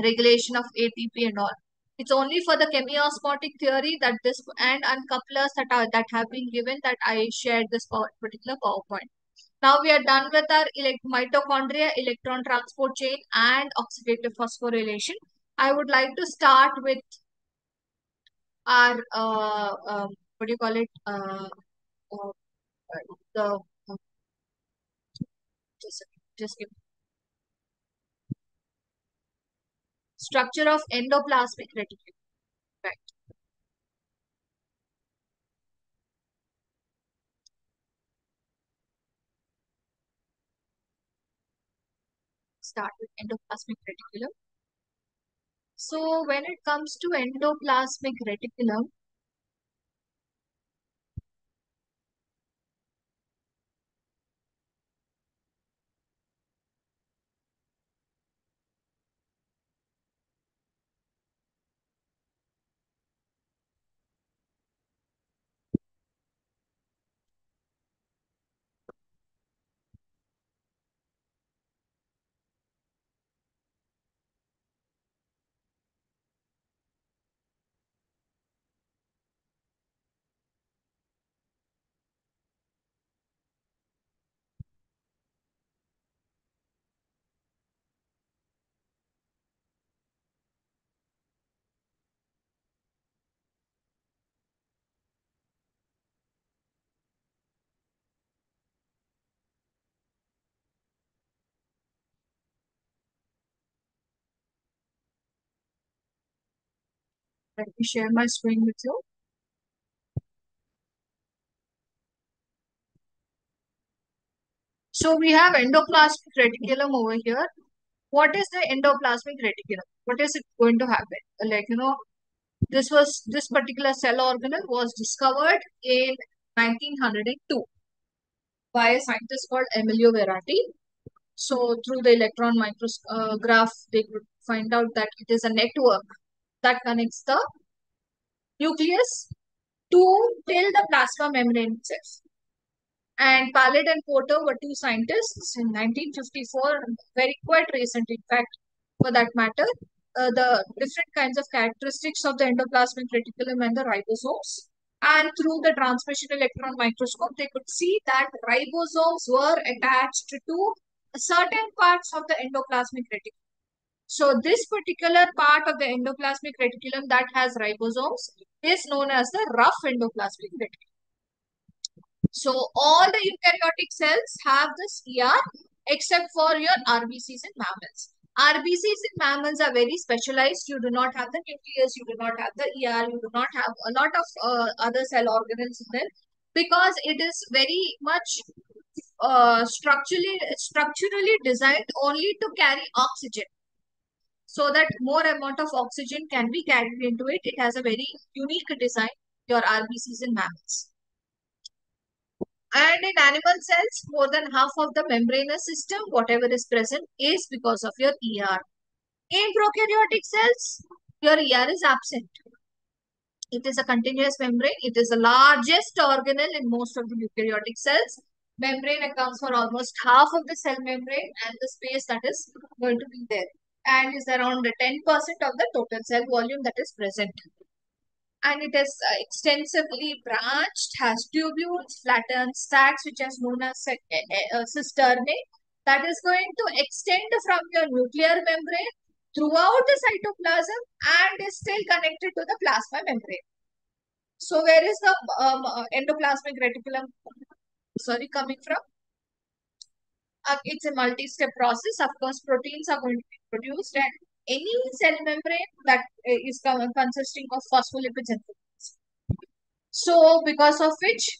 Regulation of ATP and all. It's only for the chemiosmotic theory that this and uncouplers that have been given that I shared this particular PowerPoint. Now we are done with our mitochondria, electron transport chain, and oxidative phosphorylation. I would like to start with our what do you call it? Uh, the just just give structure of endoplasmic reticulum. Right. Start with endoplasmic reticulum. So when it comes to endoplasmic reticulum, let me share my screen with you. So we have endoplasmic reticulum over here. What is the endoplasmic reticulum? What is it going to happen? This particular cell organelle was discovered in 1902 by a scientist called Emilio Verratti. So through the electron micrograph, they could find out that it is a network that connects the nucleus to till the plasma membrane itself. And Pallet and Porter were two scientists in 1954, very quite recent, in fact, for that matter. the different kinds of characteristics of the endoplasmic reticulum and the ribosomes. And through the transmission electron microscope, they could see that ribosomes were attached to certain parts of the endoplasmic reticulum. So this particular part of the endoplasmic reticulum that has ribosomes is known as the rough endoplasmic reticulum. So all the eukaryotic cells have this ER except for your RBCs in mammals. RBCs in mammals are very specialized. You do not have the nucleus, you do not have the ER, you do not have a lot of other cell organelles in them because it is very much structurally designed only to carry oxygen so that more amount of oxygen can be carried into it. It has a very unique design, your RBCs in mammals. And in animal cells, more than half of the membranous system, whatever is present, is because of your ER. In prokaryotic cells, your ER is absent. It is a continuous membrane. It is the largest organelle in most of the eukaryotic cells. Membrane accounts for almost half of the cell membrane and the space that is going to be there. And is around 10% of the total cell volume that is present. And it is extensively branched, has tubules, flattened stacks, which is known as cisternae, that is going to extend from your nuclear membrane throughout the cytoplasm and is still connected to the plasma membrane. So where is the endoplasmic reticulum coming from? It's a multi-step process. Of course, proteins are going to be produced and any cell membrane that is consisting of phospholipids and proteins. So because of which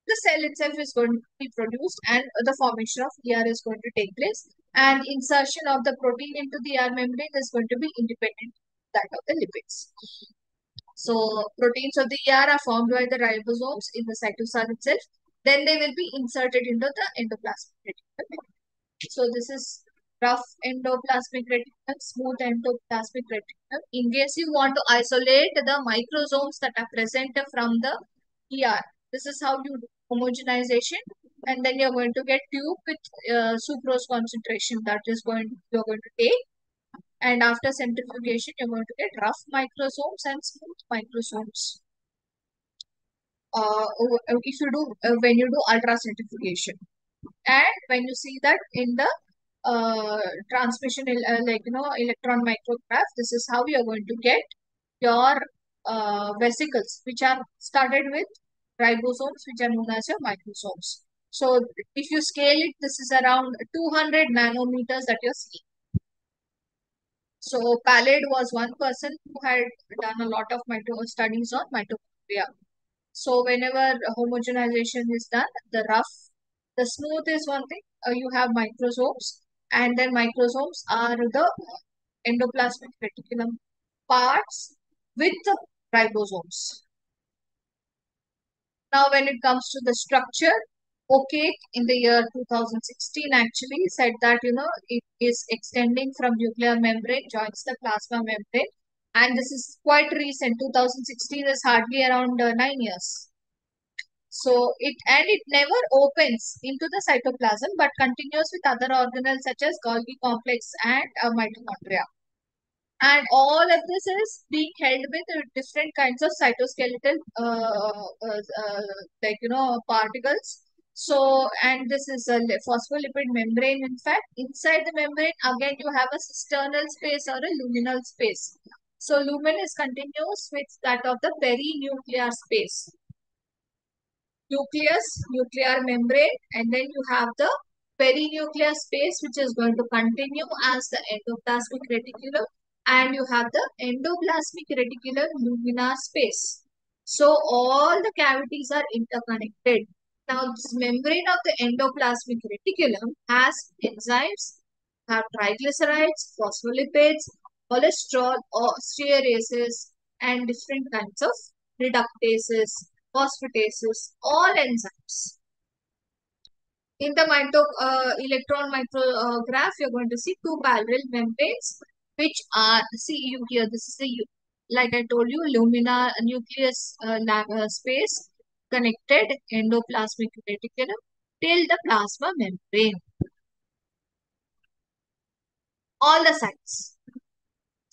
the cell itself is going to be produced and the formation of ER is going to take place and insertion of the protein into the ER membrane is going to be independent of that of the lipids. So proteins of the ER are formed by the ribosomes in the cytosol itself. Then they will be inserted into the endoplasmic reticulum. So this is rough endoplasmic reticulum, smooth endoplasmic reticulum. In case you want to isolate the microsomes that are present from the ER, this is how you do homogenization, and then you're going to get tube with sucrose concentration that is you're going to take, and after centrifugation you're going to get rough microsomes and smooth microsomes. If you do when you do ultracentrifugation, and when you see that in the transmission electron micrograph, this is how you are going to get your vesicles, which are started with ribosomes, which are known as your microsomes. So if you scale it, this is around 200 nanometers that you're seeing. So Palade was one person who had done a lot of studies on mitochondria. So whenever homogenization is done, the smooth is one thing. You have microsomes, and then microsomes are the endoplasmic reticulum parts with the ribosomes. Now, when it comes to the structure, O'Cake in the year 2016 actually said that, it is extending from nuclear membrane, joins the plasma membrane. And this is quite recent. 2016 is hardly around 9 years. So it never opens into the cytoplasm but continues with other organelles such as Golgi complex and mitochondria. And all of this is being held with different kinds of cytoskeletal particles. So, and this is a phospholipid membrane. In fact, inside the membrane, again, you have a cisternal space or a luminal space. So, lumen is continuous with that of the perinuclear space. Nucleus, nuclear membrane, and then you have the perinuclear space, which is going to continue as the endoplasmic reticulum, and you have the endoplasmic reticulum luminar space. So all the cavities are interconnected. Now, this membrane of the endoplasmic reticulum has enzymes, have triglycerides, phospholipids, cholesterol, osteorases, and different kinds of reductases, phosphatases, all enzymes. In the electron micrograph, you're going to see two parallel membranes, which are, see you here, this is the, like I told you, lumina nucleus space connected endoplasmic reticulum till the plasma membrane. All the sides.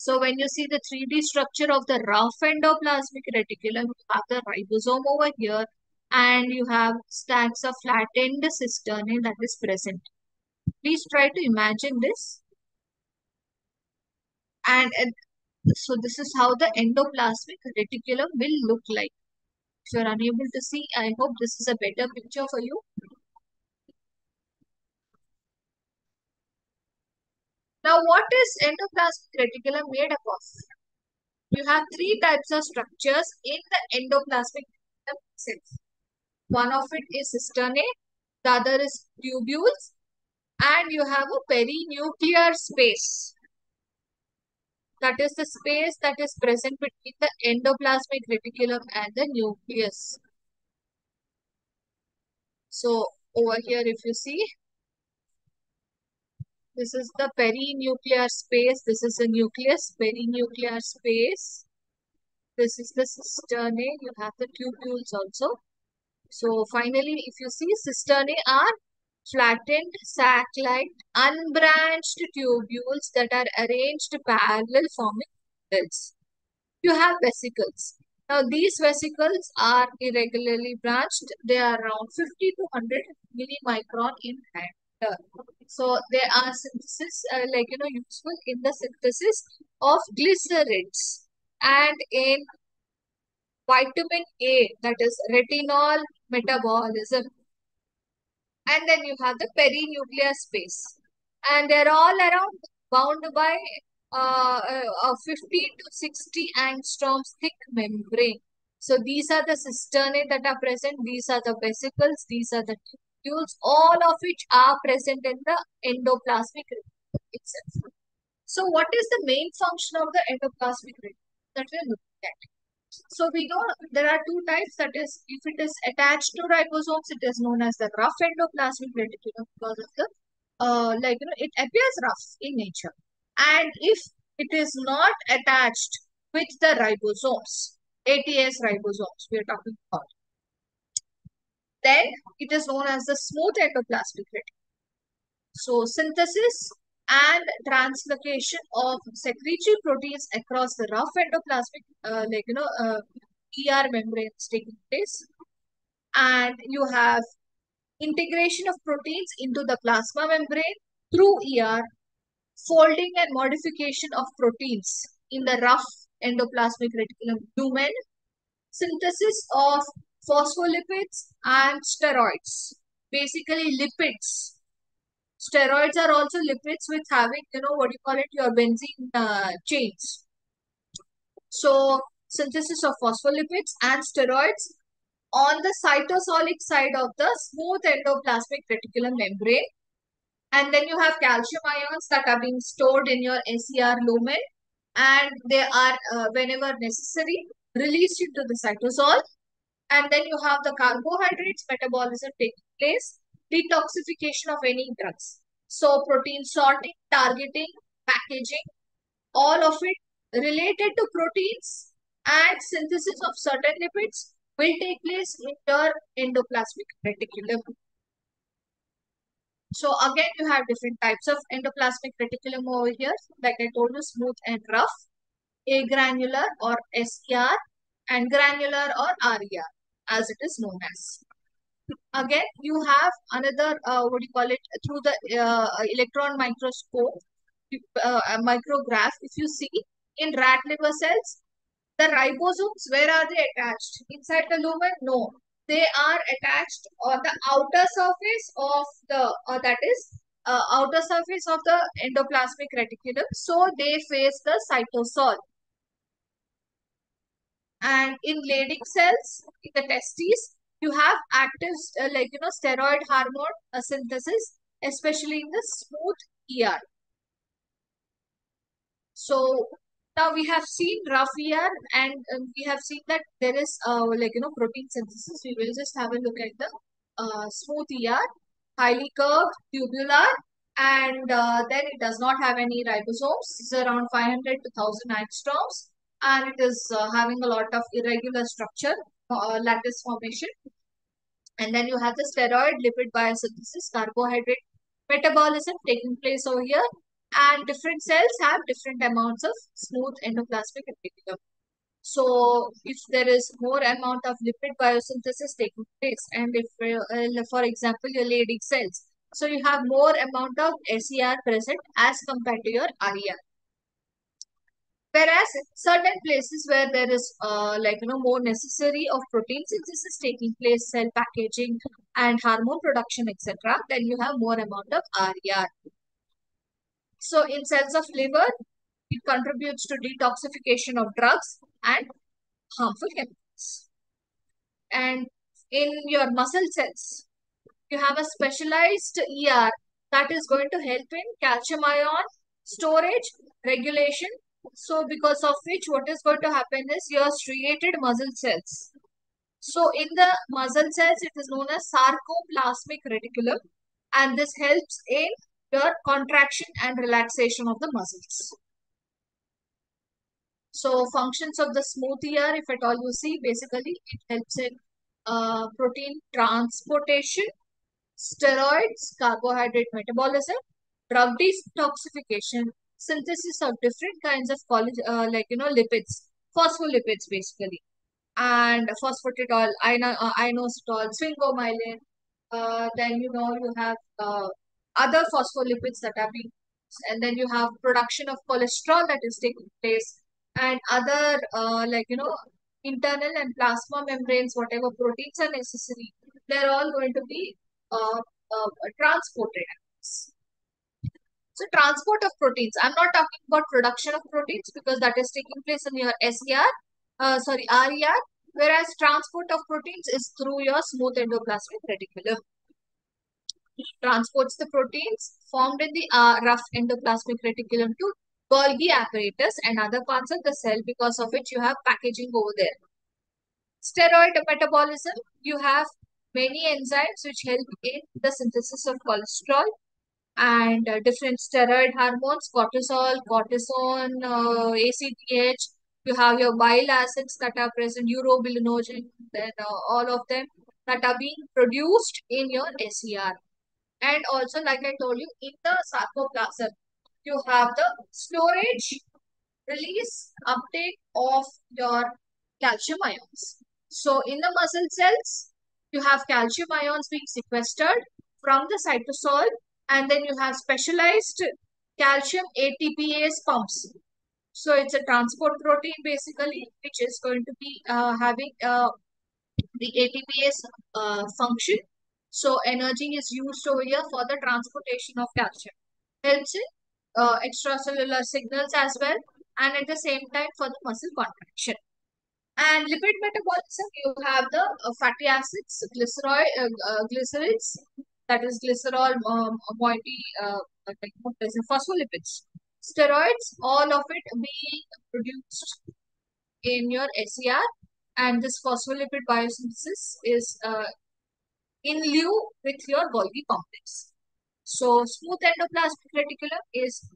So when you see the 3D structure of the rough endoplasmic reticulum, you have the ribosome over here, and you have stacks of flattened cisternae that is present. Please try to imagine this. And so this is how the endoplasmic reticulum will look like. If you are unable to see, I hope this is a better picture for you. Now, what is endoplasmic reticulum made up of? You have three types of structures in the endoplasmic reticulum itself. One of it is cisternae, the other is tubules, and you have a perinuclear space. That is the space that is present between the endoplasmic reticulum and the nucleus. So over here, if you see, this is the perinuclear space. This is the nucleus, perinuclear space. This is the cisternae. You have the tubules also. So finally, if you see, cisternae are flattened sac-like unbranched tubules that are arranged parallel forming bundles. You have vesicles. Now these vesicles are irregularly branched. They are around 50 to 100 millimicron in diameter. So they are synthesis, useful in the synthesis of glycerids and in vitamin A, that is retinol metabolism. And then you have the perinuclear space. And they're all around bound by a 50 to 60 angstroms thick membrane. So these are the cisternae that are present. These are the vesicles. These are the tubules, all of which are present in the endoplasmic reticulum itself. So what is the main function of the endoplasmic reticulum that we are looking at? So we know there are two types. That is, if it is attached to ribosomes, it is known as the rough endoplasmic reticulum because of the, it appears rough in nature. And if it is not attached with the ribosomes, ATS ribosomes we are talking about, then it is known as the smooth endoplasmic reticulum. So synthesis and translocation of secretory proteins across the rough endoplasmic, ER membranes taking place. And you have integration of proteins into the plasma membrane through ER, folding and modification of proteins in the rough endoplasmic reticulum lumen, synthesis of phospholipids and steroids, basically lipids. Steroids are also lipids with having, what you call it, your benzene chains. So synthesis of phospholipids and steroids on the cytosolic side of the smooth endoplasmic reticulum membrane. And then you have calcium ions that are being stored in your SER lumen, and they are, whenever necessary, released into the cytosol. And then you have the carbohydrates metabolism taking place, detoxification of any drugs. So protein sorting, targeting, packaging, all of it related to proteins and synthesis of certain lipids will take place in your endoplasmic reticulum. So again, you have different types of endoplasmic reticulum over here. Like I told you, smooth and rough, agranular or SER, and granular or RER, as it is known as. Again, you have another, through the electron microscope, micrograph. If you see in rat liver cells, the ribosomes, where are they attached? Inside the lumen? No. They are attached on the outer surface of the, outer surface of the endoplasmic reticulum. So they face the cytosol. And in Leydig cells, in the testes, you have active, steroid hormone synthesis, especially in the smooth ER. So now we have seen rough ER, and we have seen that there is, protein synthesis. We will just have a look at the smooth ER, highly curved, tubular, and then it does not have any ribosomes. It's around 500 to 1000 angstroms, and it is having a lot of irregular structure, lattice formation. And then you have the steroid lipid biosynthesis, carbohydrate metabolism taking place over here. And different cells have different amounts of smooth endoplasmic reticulum. So if there is more amount of lipid biosynthesis taking place, and if, for example, your Leydig cells, so you have more amount of SER present as compared to your RER. Whereas certain places where there is more necessary of protein synthesis taking place, cell packaging and hormone production, etc., then you have more amount of RER. So in cells of liver, it contributes to detoxification of drugs and harmful chemicals. And in your muscle cells, you have a specialized ER that is going to help in calcium ion storage, regulation. So because of which, what is going to happen is your striated muscle cells. So in the muscle cells, it is known as sarcoplasmic reticulum, and this helps in your contraction and relaxation of the muscles. So functions of the smooth ER, if at all you see, basically it helps in protein transportation, steroids, carbohydrate metabolism, drug detoxification, synthesis of different kinds of lipids, phospholipids basically, and phosphatidol, inositol, sphingomyelin. Then you have other phospholipids that are being, and then you have production of cholesterol that is taking place, and other internal and plasma membranes, whatever proteins are necessary, they're all going to be transported. So transport of proteins. I'm not talking about production of proteins because that is taking place in your RER, whereas transport of proteins is through your smooth endoplasmic reticulum. It transports the proteins formed in the rough endoplasmic reticulum to Golgi apparatus and other parts of the cell, because of which you have packaging over there. Steroid metabolism, you have many enzymes which help in the synthesis of cholesterol and different steroid hormones, cortisol, cortisone, ACTH. You have your bile acids that are present, urobilinogen, then all of them that are being produced in your SER. And also, like I told you, in the sarcoplasm, you have the storage, release, uptake of your calcium ions. So in the muscle cells, you have calcium ions being sequestered from the cytosol, and then you have specialized calcium ATPase pumps. So it's a transport protein basically, which is going to be having the ATPase function. So energy is used over here for the transportation of calcium. Helps in extracellular signals as well, and at the same time for the muscle contraction. And lipid metabolism, you have the fatty acids, glycerids, that is glycerol, moiety, phospholipids, steroids, all of it being produced in your SER, and this phospholipid biosynthesis is in lieu with your Golgi complex. So smooth endoplasmic reticulum is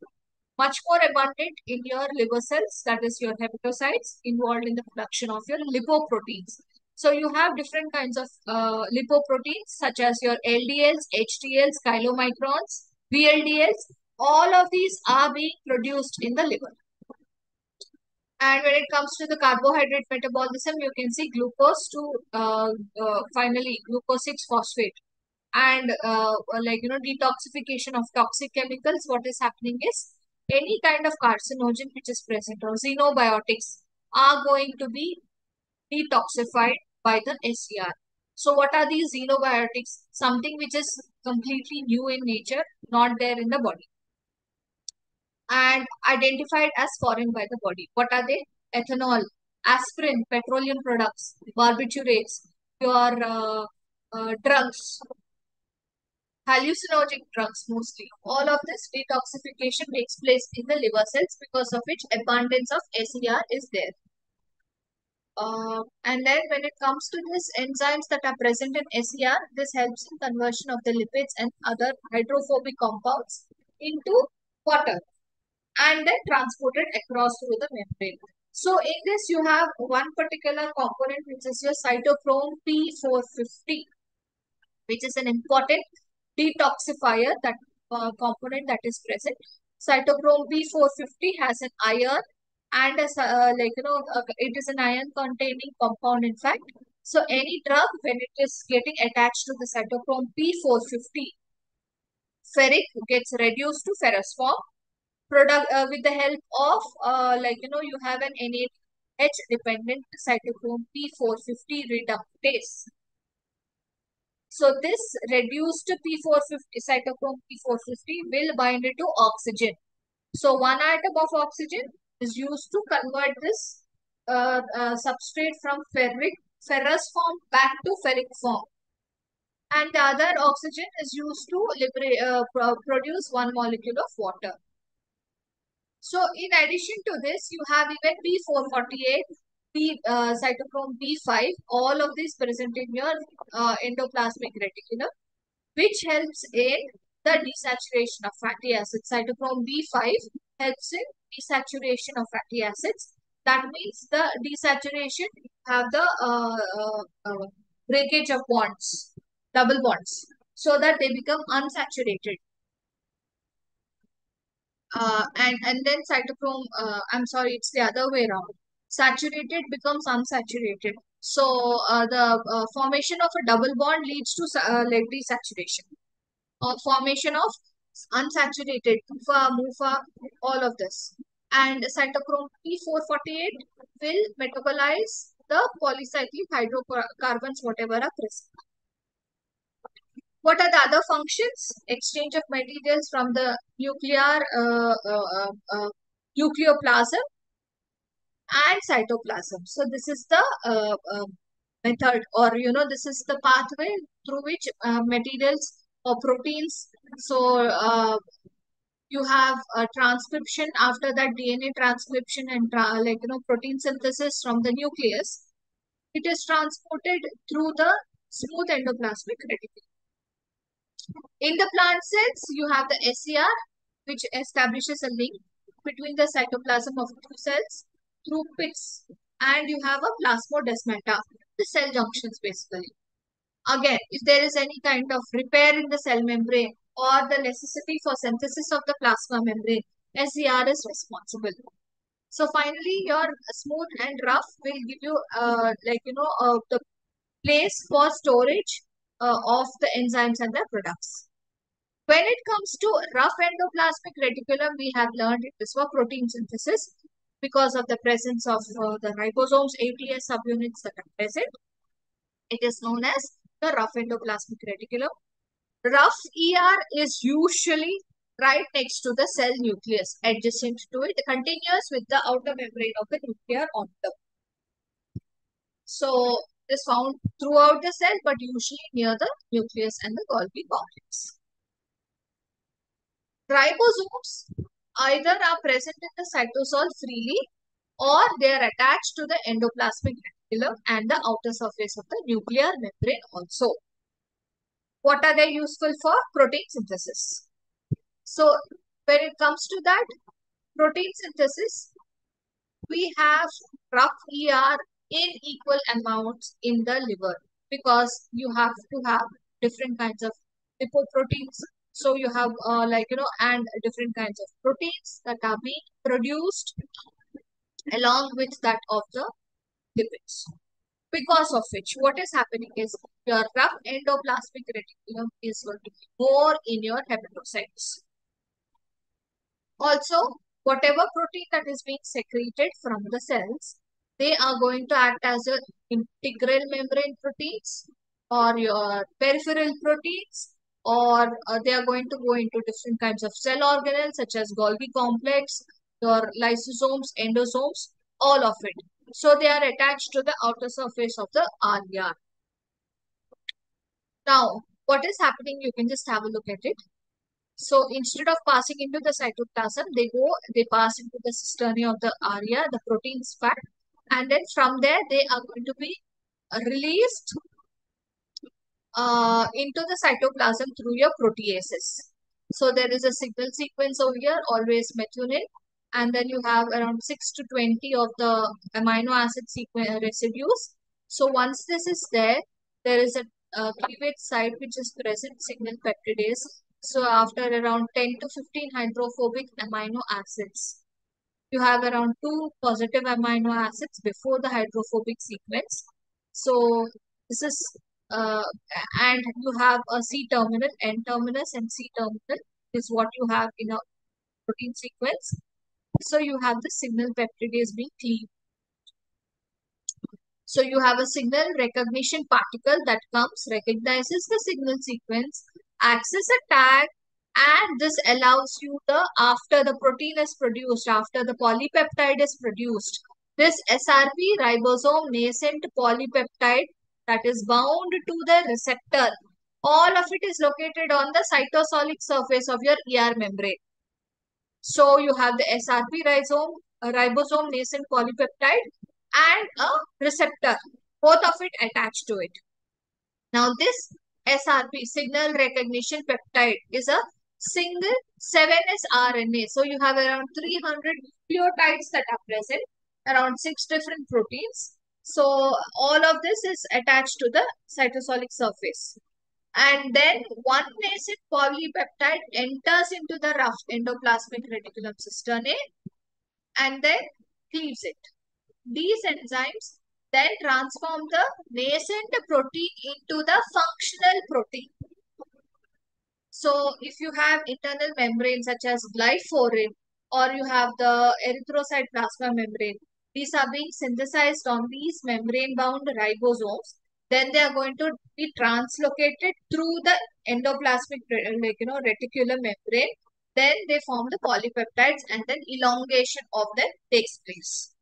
much more abundant in your liver cells, that is your hepatocytes, involved in the production of your lipoproteins. So you have different kinds of lipoproteins such as your LDLs, HDLs, chylomicrons, VLDLs. All of these are being produced in the liver. And when it comes to the carbohydrate metabolism, you can see glucose to finally glucose 6 phosphate. And detoxification of toxic chemicals, what is happening is any kind of carcinogen which is present or xenobiotics are going to be detoxified by the SCR. So what are these xenobiotics? Something which is completely new in nature, not there in the body, and identified as foreign by the body. What are they? Ethanol, aspirin, petroleum products, barbiturates, your drugs, hallucinogenic drugs mostly. All of this detoxification takes place in the liver cells, because of which abundance of SER is there. And then when it comes to these enzymes that are present in SER, this helps in conversion of the lipids and other hydrophobic compounds into water and then transported across through the membrane. So in this you have one particular component which is your cytochrome P450, which is an important detoxifier, that component that is present. Cytochrome P450 has an iron and it is an iron containing compound in fact. So any drug when it is getting attached to the cytochrome P450, ferric gets reduced to ferrous form product with the help of you have an innate H dependent cytochrome P450 reductase. So this reduced P450 cytochrome P450 will bind it to oxygen. So one atom of oxygen is used to convert this substrate from ferrous form back to ferric form. And the other oxygen is used to produce one molecule of water. So in addition to this, you have even B448, cytochrome B5, all of these present in your endoplasmic reticulum, which helps in the desaturation of fatty acids. Cytochrome B5 helps in desaturation of fatty acids. That means the desaturation have the breakage of bonds, double bonds, so that they become unsaturated. And then cytochrome, I'm sorry, it's the other way around. Saturated becomes unsaturated. So the formation of a double bond leads to like desaturation. Formation of unsaturated PUFA, MUFA, all of this. And cytochrome P448 will metabolize the polycyclic hydrocarbons, whatever are present. What are the other functions? Exchange of materials from the nucleoplasm and cytoplasm. So this is the method, or this is the pathway through which materials or proteins. So you have transcription, after that DNA transcription and protein synthesis from the nucleus. It is transported through the smooth endoplasmic reticulum. In the plant cells, you have the SCR, which establishes a link between the cytoplasm of two cells through pits, and you have a plasmodesmata, the cell junctions basically. Again, if there is any kind of repair in the cell membrane or the necessity for synthesis of the plasma membrane, SCR is responsible. So finally, your smooth and rough will give you the place for storage of the enzymes and their products. When it comes to rough endoplasmic reticulum, we have learned it is for protein synthesis because of the presence of the ribosomes, ATS subunits that are present. It is known as the rough endoplasmic reticulum. Rough ER is usually right next to the cell nucleus, adjacent to it, continuous with the outer membrane of the nuclear envelope. So it is found throughout the cell, but usually near the nucleus and the Golgi complex. Ribosomes either are present in the cytosol freely or they are attached to the endoplasmic reticulum and the outer surface of the nuclear membrane also. What are they useful for? Protein synthesis. So when it comes to that protein synthesis, we have rough ER in equal amounts in the liver because you have to have different kinds of lipoproteins. So you have and different kinds of proteins that are being produced along with that of the lipids. Because of which, what is happening is your rough endoplasmic reticulum is going to be more in your hepatocytes. Also, whatever protein that is being secreted from the cells, they are going to act as a integral membrane proteins or your peripheral proteins, or they are going to go into different kinds of cell organelles such as Golgi complex, your lysosomes, endosomes, all of it. So they are attached to the outer surface of the RER. Now, what is happening? You can just have a look at it. So instead of passing into the cytoplasm, they pass into the cisternae of the aria, the proteins fat, and then from there they are going to be released into the cytoplasm through your proteases. So there is a signal sequence over here, always methionine, and then you have around 6 to 20 of the amino acid sequence residues. So once this is there, there is a cleavage site which is present, signal peptidase, So after around 10 to 15 hydrophobic amino acids, you have around two positive amino acids before the hydrophobic sequence. So this is, uh, and you have a C terminal, N terminus, and C terminal is what you have in a protein sequence. So you have the signal peptidase being cleaved. So you have a signal recognition particle that comes, recognizes the signal sequence, acts as a tag, and this allows you the, after the protein is produced, after the polypeptide is produced, this SRP ribosome nascent polypeptide that is bound to the receptor. All of it is located on the cytosolic surface of your ER membrane. So you have the SRP ribosome nascent polypeptide and a receptor, both of it attached to it. Now this SRP, signal recognition peptide, is a single 7S RNA. So you have around 300 nucleotides that are present, around 6 different proteins. So all of this is attached to the cytosolic surface. And then one nascent polypeptide enters into the rough endoplasmic reticulum cisternae and then cleaves it. These enzymes then transform the nascent protein into the functional protein. So if you have internal membranes such as glyphorin or you have the erythrocyte plasma membrane, these are being synthesized on these membrane-bound ribosomes. Then they are going to be translocated through the endoplasmic, reticulum membrane. Then they form the polypeptides and then elongation of them takes place.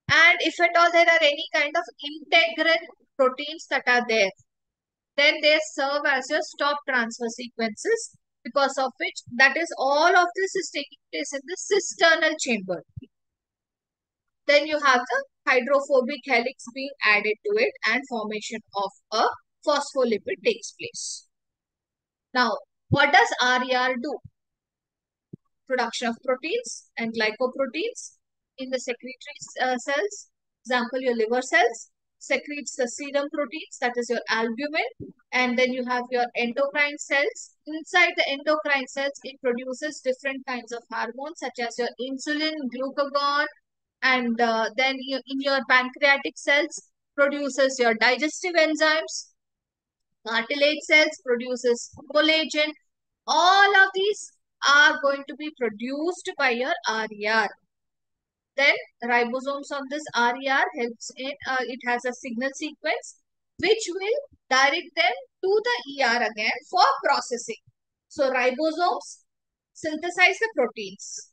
And if at all there are any kind of integral proteins that are there, then they serve as your stop transfer sequences, because of which, that is, all of this is taking place in the cisternal chamber. Then you have the hydrophobic helix being added to it and formation of a phospholipid takes place. Now, what does RER do? Production of proteins and glycoproteins in the secretory cells. Example, your liver cells secretes the serum proteins, that is your albumin, and then you have your endocrine cells. Inside the endocrine cells, it produces different kinds of hormones such as your insulin, glucagon, and then in your pancreatic cells produces your digestive enzymes. Cartilage cells produces collagen. All of these are going to be produced by your RER. Then ribosomes of this RER helps in, it has a signal sequence which will direct them to the ER again for processing. So ribosomes synthesize the proteins.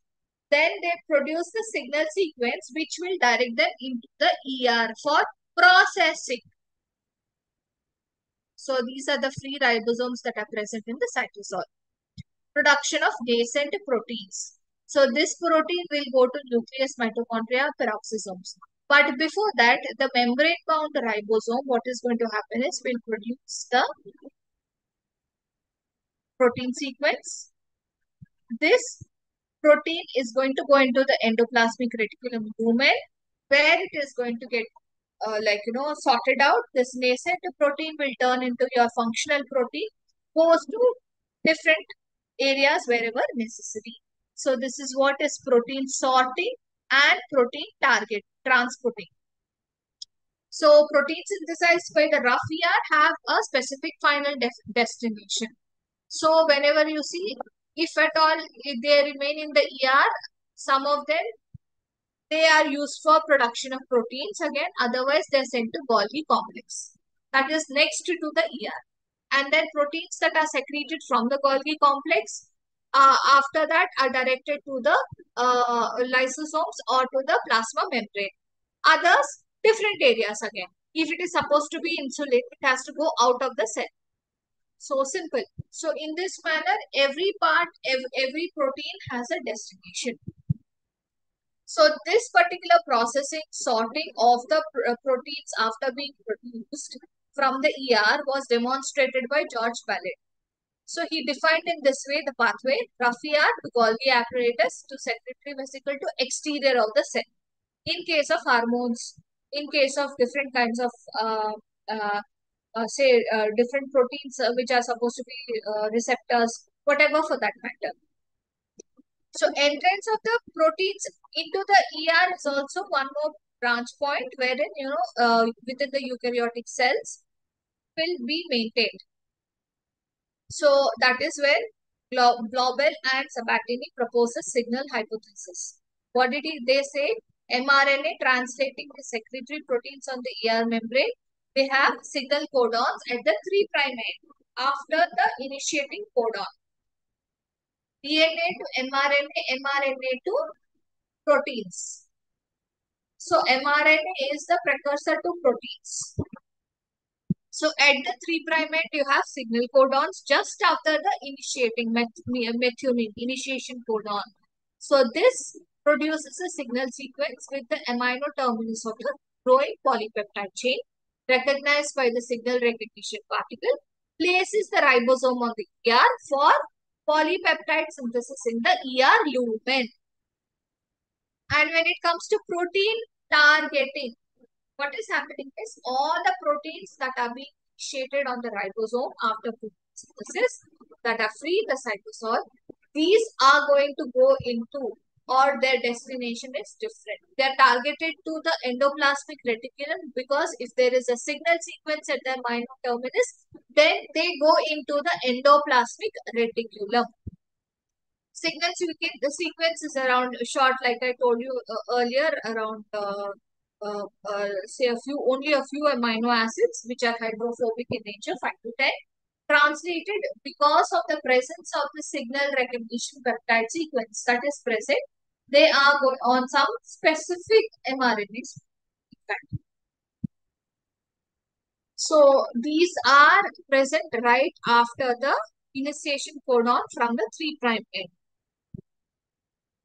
Then they produce the signal sequence which will direct them into the ER for processing. So these are the free ribosomes that are present in the cytosol. Production of nascent proteins. So this protein will go to nucleus, mitochondria, peroxisomes. But before that, the membrane-bound ribosome, what is going to happen is will produce the protein sequence. This protein is going to go into the endoplasmic reticulum lumen, where it is going to get sorted out. This nascent protein will turn into your functional protein, goes to different areas wherever necessary. So this is what is protein sorting and protein target transporting. So proteins synthesized by the rough ER have a specific final destination. So whenever you see, if at all if they remain in the ER, some of them, they are used for production of proteins again, otherwise they are sent to Golgi complex. That is next to the ER. And then proteins that are secreted from the Golgi complex, after that are directed to the lysosomes or to the plasma membrane. Others, different areas again. If it is supposed to be insulin, it has to go out of the cell. So simple. So in this manner, every part, every protein has a destination. So this particular processing, sorting of the proteins after being produced from the ER was demonstrated by George Ballet. So he defined in this way the pathway, rough ER to Golgi apparatus to secretory vesicle to exterior of the cell. In case of hormones, in case of different kinds of say different proteins which are supposed to be receptors, whatever for that matter. So entrance of the proteins into the ER is also one more branch point wherein, within the eukaryotic cells will be maintained. So that is where Blobel and Sabatini propose a signal hypothesis. What did they say? mRNA translating the secretory proteins on the ER membrane, they have signal codons at the 3' end after the initiating codon. DNA to mRNA, mRNA to proteins. So mRNA is the precursor to proteins. So at the 3' end, you have signal codons just after the initiating methionine, initiation codon. So this produces a signal sequence with the amino terminus of the growing polypeptide chain, recognized by the signal recognition particle, places the ribosome on the ER for polypeptide synthesis in the ER lumen. And when it comes to protein targeting, what is happening is all the proteins that are being initiated on the ribosome after protein synthesis that are free the cytosol, these are going to go into, or their destination is different. They are targeted to the endoplasmic reticulum because if there is a signal sequence at the amino terminus, then they go into the endoplasmic reticulum. The sequence is around short, like I told you earlier, around say only a few amino acids which are hydrophobic in nature, 5 to 10, translated because of the presence of the signal recognition peptide sequence that is present. They are on some specific mRNAs. So these are present right after the initiation codon from the 3' end.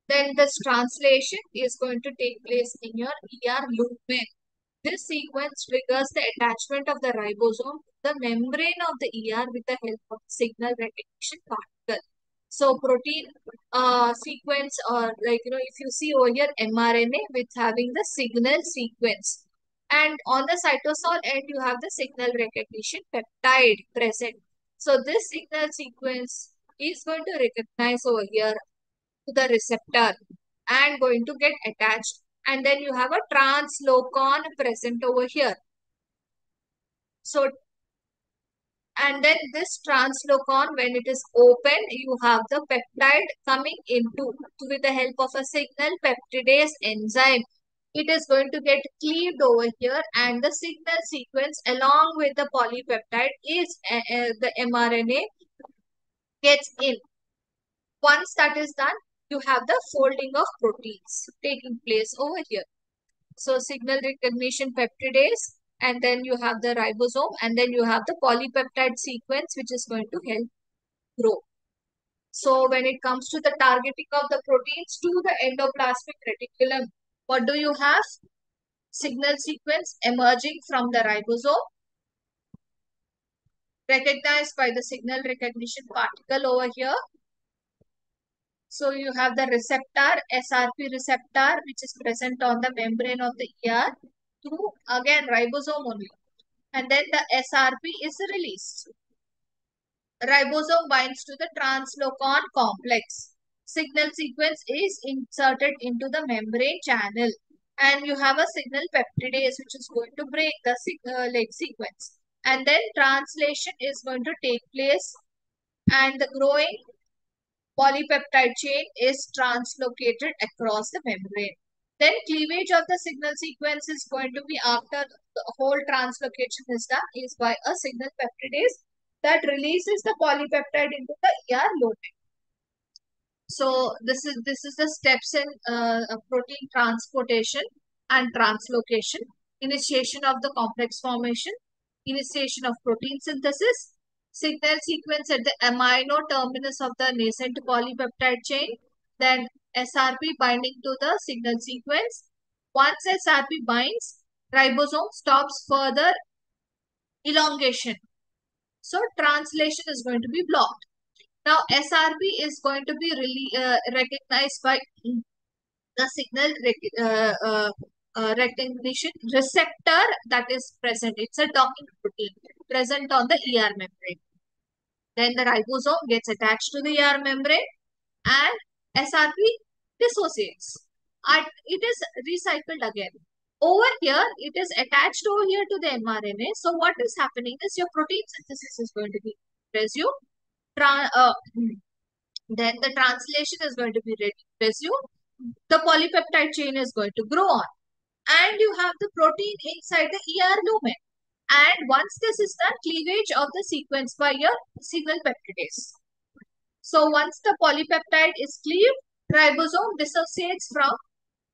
Then this translation is going to take place in your ER lumen. This sequence triggers the attachment of the ribosome to the membrane of the ER with the help of signal recognition particle. So protein sequence, or if you see over here mRNA with having the signal sequence, and on the cytosol end you have the signal recognition peptide present. So this signal sequence is going to recognize over here to the receptor and going to get attached, and then you have a translocon present over here. So, and then this translocon, when it is open, you have the peptide coming into, with the help of a signal peptidase enzyme. It is going to get cleaved over here, and the signal sequence along with the polypeptide is the mRNA gets in. Once that is done, you have the folding of proteins taking place over here. So signal recognition peptidase, and then you have the ribosome, and then you have the polypeptide sequence which is going to help grow. So when it comes to the targeting of the proteins to the endoplasmic reticulum, what do you have? Signal sequence emerging from the ribosome, recognized by the signal recognition particle over here. So you have the receptor, SRP receptor, which is present on the membrane of the ER through, again, ribosome only. And then the SRP is released. Ribosome binds to the translocon complex. Signal sequence is inserted into the membrane channel. And you have a signal peptidase which is going to break the sequence. And then translation is going to take place, and the growing polypeptide chain is translocated across the membrane. Then cleavage of the signal sequence is going to be after the whole translocation is done is by a signal peptidase that releases the polypeptide into the ER lumen. So this is the steps in protein transportation and translocation, initiation of the complex formation, initiation of protein synthesis, signal sequence at the amino terminus of the nascent polypeptide chain, then SRP binding to the signal sequence. Once SRP binds, ribosome stops further elongation. So translation is going to be blocked. Now SRP is going to be really recognized by the signal recognition receptor that is present. It's a docking protein present on the ER membrane. Then the ribosome gets attached to the ER membrane and SRP dissociates. And it is recycled again. Over here, it is attached over here to the mRNA. So what is happening is your protein synthesis is going to be resumed. Then the translation is going to be resumed. The polypeptide chain is going to grow on. And you have the protein inside the ER lumen. And once this is done, cleavage of the sequence by your signal peptidase. So once the polypeptide is cleaved, ribosome dissociates from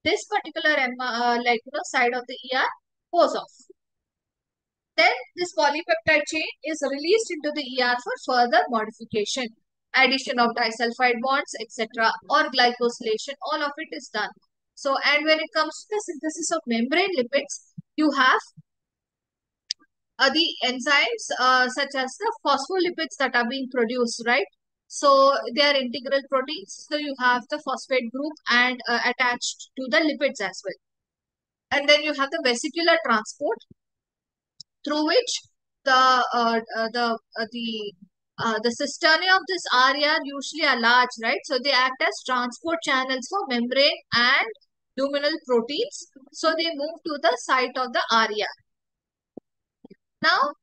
this particular side of the ER, goes off. Then this polypeptide chain is released into the ER for further modification, addition of disulfide bonds, etc., or glycosylation. All of it is done. So, and when it comes to the synthesis of membrane lipids, you have the enzymes such as the phospholipids that are being produced, right? So they are integral proteins. So you have the phosphate group and attached to the lipids as well. And then you have the vesicular transport through which the cisternae of this RE usually are large, right? So they act as transport channels for membrane and luminal proteins. So they move to the site of the RE. Now,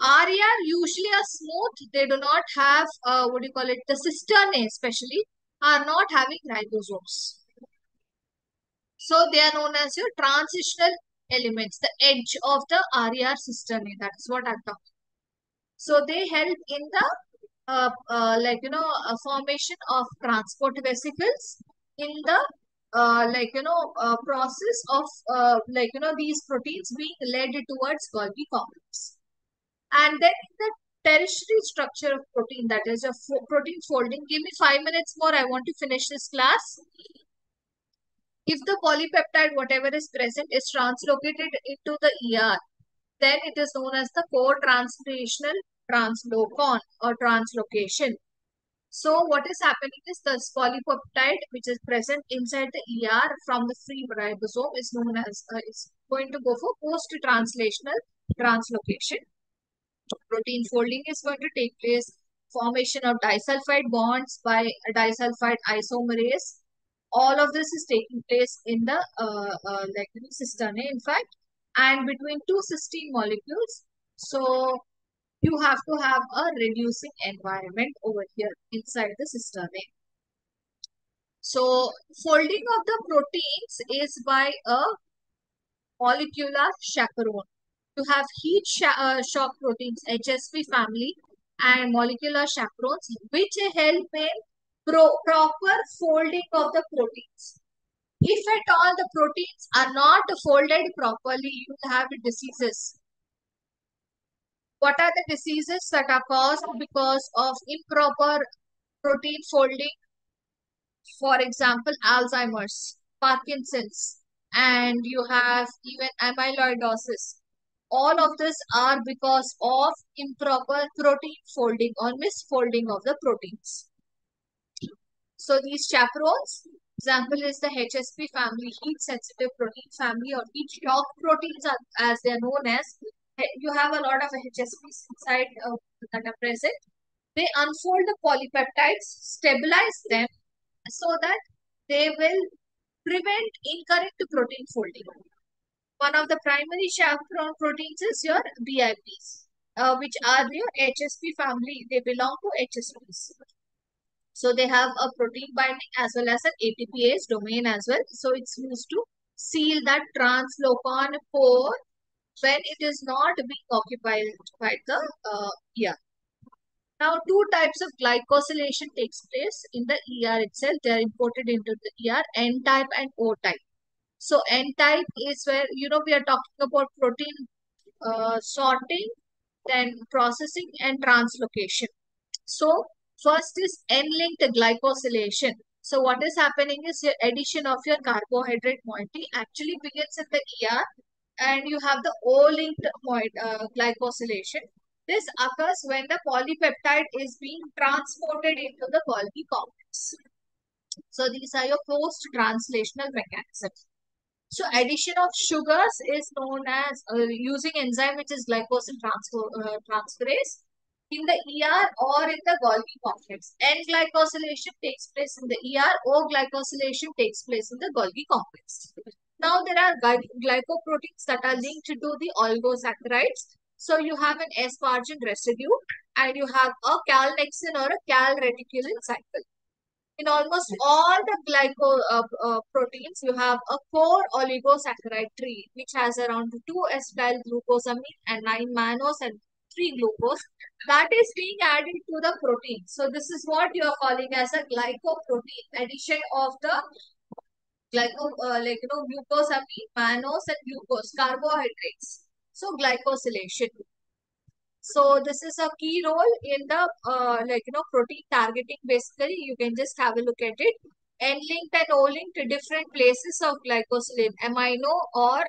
RE usually are smooth. They do not have, the cisternae especially are not having ribosomes. So they are known as your transitional elements, the edge of the RER cisternae. That is what I'm talking. So they help in the formation of transport vesicles in the process of these proteins being led towards Golgi complex. And then in the tertiary structure of protein, that is a protein folding. Give me 5 minutes more. I want to finish this class. If the polypeptide, whatever is present, is translocated into the ER, then it is known as the co-translational translocon or translocation. So what is happening is the polypeptide which is present inside the ER from the free ribosome is known as is going to go for post-translational translocation. Protein folding is going to take place. Formation of disulfide bonds by a disulfide isomerase. All of this is taking place in the cisternae, in fact, and between two cysteine molecules. So you have to have a reducing environment over here inside the cisternae. So folding of the proteins is by a molecular chaperone. You have heat shock proteins, HSP family, and molecular chaperones, which help in proper folding of the proteins. If at all the proteins are not folded properly, you will have diseases. What are the diseases that are caused because of improper protein folding? For example, Alzheimer's, Parkinson's, and you have even amyloidosis. All of this are because of improper protein folding or misfolding of the proteins. So these chaperones, example is the HSP family, heat sensitive protein family, or heat shock proteins as they are known as. You have a lot of HSPs inside that are present. They unfold the polypeptides, stabilize them so that they will prevent incorrect protein folding. One of the primary chaperone proteins is your BIPs, which are your HSP family. They belong to HSPs. So they have a protein binding as well as an ATPase domain as well. So it's used to seal that translocon pore when it is not being occupied by the ER. Now, two types of glycosylation takes place in the ER itself. They are imported into the ER, N type and O type. So N type is where, we are talking about protein sorting, then processing and translocation. So first is N-linked glycosylation. So what is happening is your addition of your carbohydrate moiety actually begins in the ER and you have the O-linked glycosylation. This occurs when the polypeptide is being transported into the Golgi complex. So these are your post-translational mechanisms. So addition of sugars is known as using enzyme which is glycosyl transferase in the ER or in the Golgi complex. N-glycosylation takes place in the ER, O-glycosylation takes place in the Golgi complex. Now there are glycoproteins that are linked to the oligosaccharides. So you have an asparagine residue and you have a calnexin or a calreticulin cycle. In almost all the proteins, you have a core oligosaccharide tree, which has around 2 acetyl glucosamine and 9 mannose and 3 glucose that is being added to the protein. So this is what you are calling as a glycoprotein, addition of the glucosamine, mannose and glucose, carbohydrates. So glycosylation. So this is a key role in the protein targeting. Basically, you can just have a look at it. N-linked and O-linked to different places of glycosylation, amino or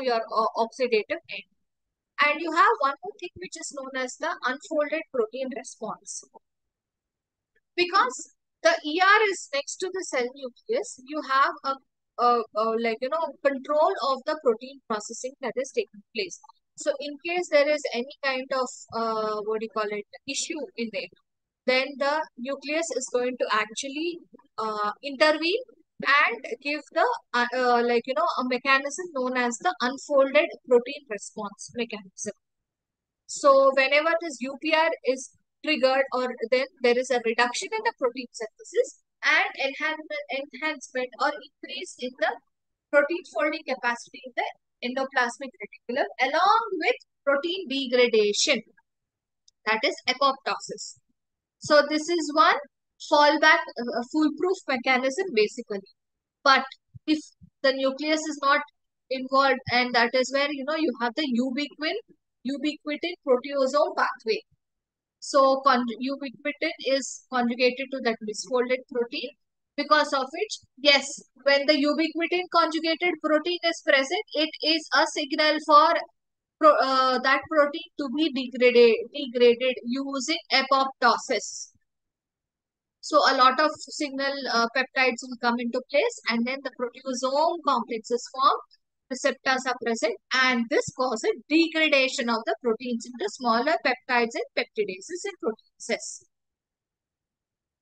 your oxidative end. And you have one more thing which is known as the unfolded protein response. Because the ER is next to the cell nucleus, you have control of the protein processing that is taking place. So in case there is any kind of issue in there, then the nucleus is going to actually intervene and give the a mechanism known as the unfolded protein response mechanism. So whenever this UPR is triggered, or then there is a reduction in the protein synthesis and enhancement or increase in the protein folding capacity in the endoplasmic reticulum, along with protein degradation, that is apoptosis. So this is one fallback, foolproof mechanism basically. But if the nucleus is not involved, and that is where you have the ubiquitin proteasome pathway. So ubiquitin is conjugated to that misfolded protein, because of which, yes, when the ubiquitin conjugated protein is present, it is a signal for that protein to be degraded using apoptosis. So a lot of signal peptides will come into place, and then the proteasome complex is formed, receptors are present, and this causes degradation of the proteins into smaller peptides and peptidases in proteases.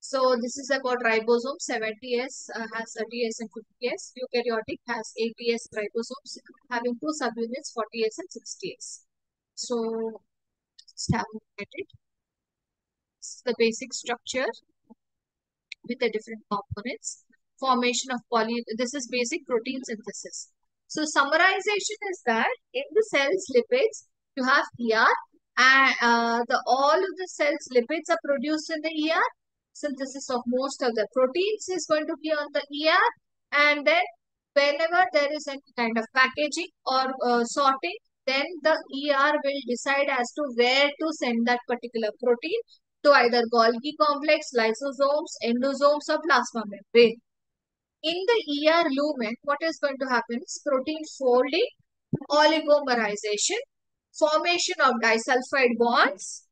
So this is about ribosome. 70S has 30S and 50S. Eukaryotic has 80S ribosomes having two subunits, 40S and 60S. So let's have a look at it. This is the basic structure with the different components. Formation of this is basic protein synthesis. So summarization is that in the cell's lipids, you have ER, and all of the cell's lipids are produced in the ER. Synthesis of most of the proteins is going to be on the ER, and then whenever there is any kind of packaging or sorting, then the ER will decide as to where to send that particular protein to either Golgi complex, lysosomes, endosomes, or plasma membrane. In the ER lumen, what is going to happen is protein folding, oligomerization, formation of disulfide bonds,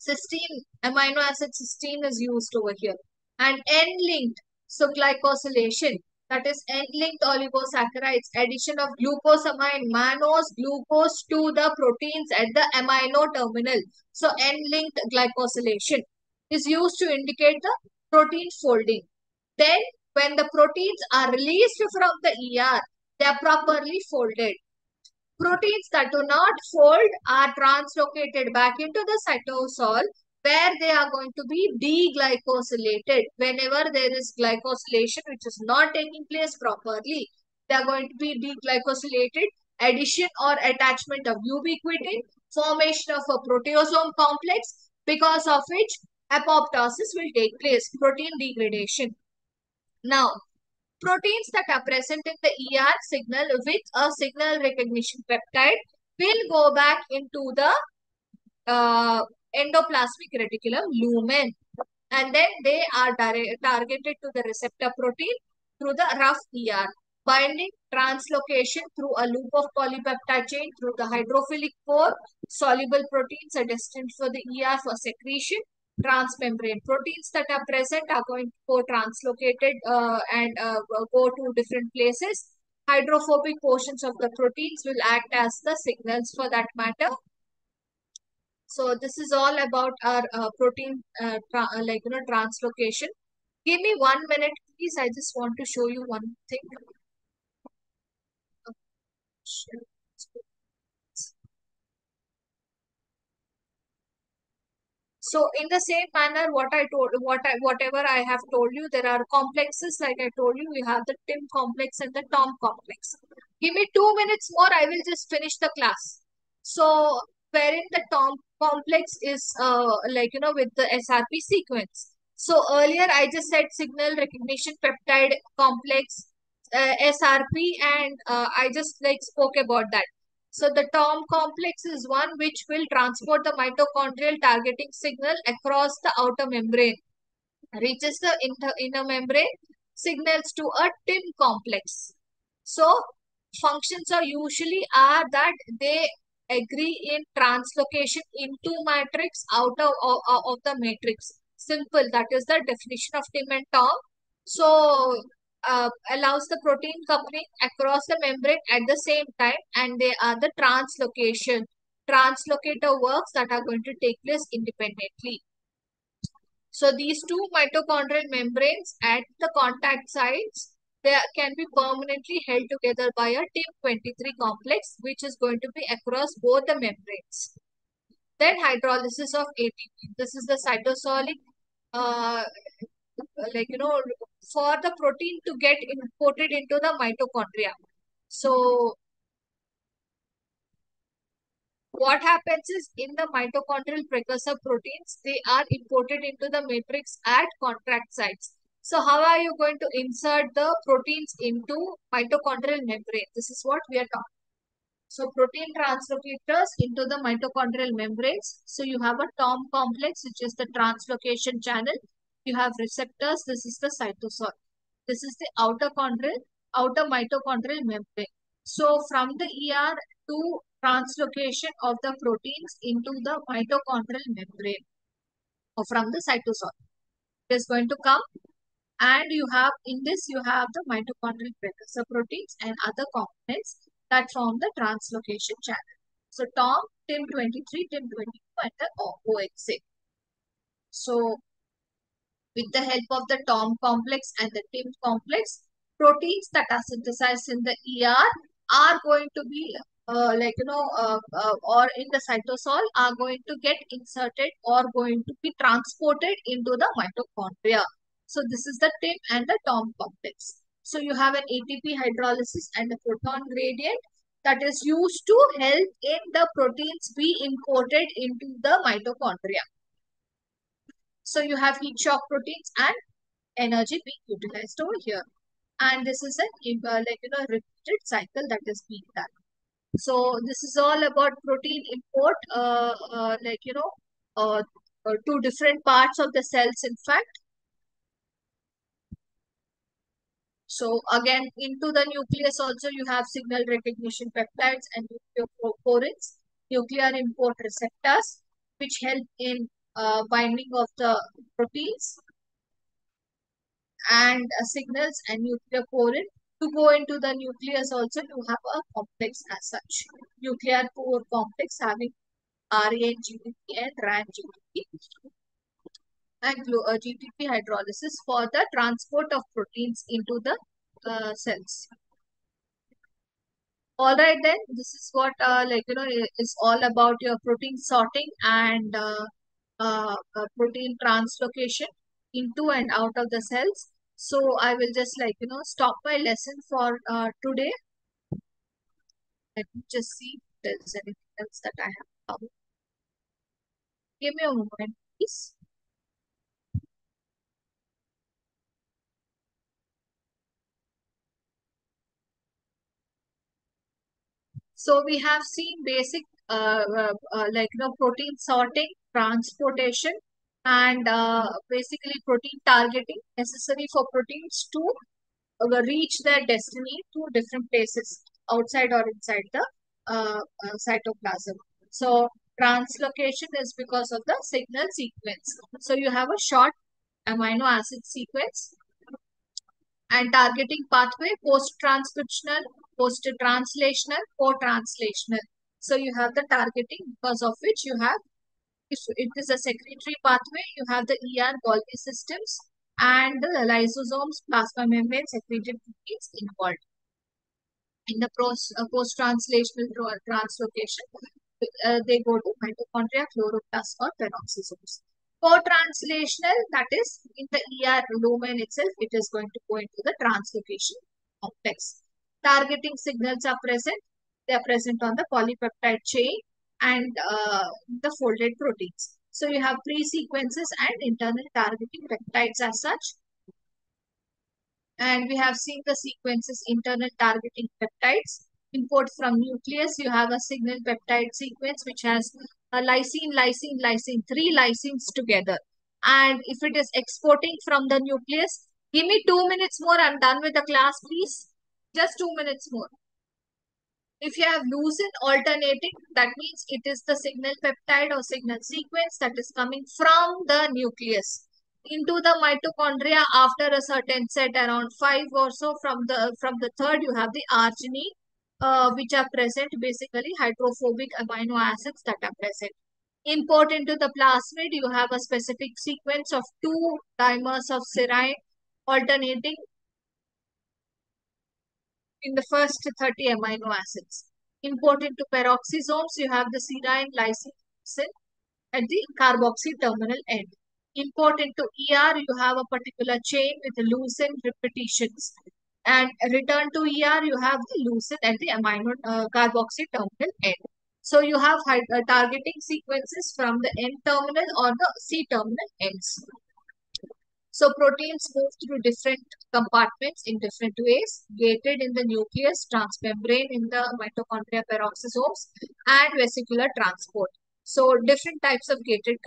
cysteine, amino acid cysteine is used over here, and N-linked, so glycosylation, that is N-linked oligosaccharides, addition of glucosamine, mannose, glucose to the proteins at the amino terminal. So N-linked glycosylation is used to indicate the protein folding. Then when the proteins are released from the ER, they are properly folded. Proteins that do not fold are translocated back into the cytosol, where they are going to be deglycosylated. Whenever there is glycosylation which is not taking place properly, they are going to be deglycosylated. Addition or attachment of ubiquitin, formation of a proteasome complex, because of which apoptosis will take place, protein degradation. Now, proteins that are present in the ER signal with a signal recognition peptide will go back into the endoplasmic reticulum lumen, and then they are targeted to the receptor protein through the rough ER. Binding, translocation through a loop of polypeptide chain through the hydrophilic core. Soluble proteins are destined for the ER for secretion. Transmembrane proteins that are present are going to go translocated and go to different places. Hydrophobic portions of the proteins will act as the signals for that matter. So this is all about our protein translocation. Give me 1 minute, please. I just want to show you one thing. So in the same manner, whatever I have told you, there are complexes. Like I told you, we have the Tim complex and the Tom complex. Give me 2 minutes more. I will just finish the class. So wherein the Tom complex is with the SRP sequence. So earlier I just said signal recognition peptide complex, SRP, and I just like spoke about that. So the Tom complex is one which will transport the mitochondrial targeting signal across the outer membrane, reaches the inner membrane, signals to a Tim complex. So functions are usually are that they agree in translocation into matrix out of the matrix. Simple. That is the definition of Tim and Tom. So allows the protein coupling across the membrane at the same time, and they are the translocation. Translocator works that are going to take place independently. So these two mitochondrial membranes at the contact sites, they can be permanently held together by a TIM23 complex, which is going to be across both the membranes. Then hydrolysis of ATP. This is the cytosolic, uh, for the protein to get imported into the mitochondria. So what happens is in the mitochondrial precursor proteins, they are imported into the matrix at contract sites. So how are you going to insert the proteins into mitochondrial membrane? This is what we are talking. So protein translocators into the mitochondrial membranes. So you have a Tom complex, which is the translocation channel. You have receptors. This is the cytosol. This is the outer mitochondrial membrane. So from the ER to translocation of the proteins into the mitochondrial membrane or from the cytosol. It is going to come, and you have in this you have the mitochondrial precursor proteins and other components that form the translocation channel. So Tom, TIM23, TIM22, and the OXA. So with the help of the Tom complex and the Tim complex, proteins that are synthesized in the ER are going to be or in the cytosol are going to get inserted or going to be transported into the mitochondria. So this is the Tim and the Tom complex. So you have an ATP hydrolysis and a proton gradient that is used to help in the proteins be imported into the mitochondria. So you have heat shock proteins and energy being utilized over here. And this is a repeated cycle that is being done. So this is all about protein import, to different parts of the cells, in fact. So again, into the nucleus also you have signal recognition peptides and nucleophorins, nuclear import receptors, which help in binding of the proteins and signals and nucleoporin. To go into the nucleus also you have a complex as such. Nuclear pore complex having RAN GTP and RAN GTP and GTP hydrolysis for the transport of proteins into the cells. All right, then this is what is all about your protein sorting and protein translocation into and out of the cells. So I will just stop my lesson for today. Let me just see if there's anything else that I have covered. Give me a moment, please. So we have seen basic protein sorting, transportation, and basically protein targeting necessary for proteins to reach their destiny to different places outside or inside the cytoplasm. So translocation is because of the signal sequence. So you have a short amino acid sequence And targeting pathway, post-transcriptional, post-translational, co-translational. So you have the targeting, because of which you have, if it is a secretory pathway, you have the ER Golgi systems and the lysosomes, plasma membrane, secreted proteins involved. In the post-translational translocation, they go to mitochondria, chloroplasts, or peroxisomes. Co-translational, that is in the ER lumen itself, it is going to go into the translocation complex. Targeting signals are present. They are present on the polypeptide chain and the folded proteins. So you have pre-sequences and internal targeting peptides as such. And we have seen the sequences internal targeting peptides. Import from nucleus, you have a signal peptide sequence which has a lysine, lysine, lysine, three lysines together. And if it is exporting from the nucleus, give me 2 minutes more. I'm done with the class, please. Just 2 minutes more. If you have leucine alternating, that means it is the signal peptide or signal sequence that is coming from the nucleus into the mitochondria after a certain set, around 5 or so. From the third, you have the arginine, which are present, basically hydrophobic amino acids that are present. Import into the plasmid, you have a specific sequence of 2 dimers of serine alternating in the first 30 amino acids. Import into peroxisomes, you have the serine lysine at the carboxy terminal end. Import into ER, you have a particular chain with leucine repetitions. And return to ER, you have the leucine and the amino carboxy terminal end. So you have targeting sequences from the N terminal or the C terminal ends. So proteins move through different compartments in different ways, gated in the nucleus, transmembrane in the mitochondria peroxisomes, and vesicular transport. So different types of gated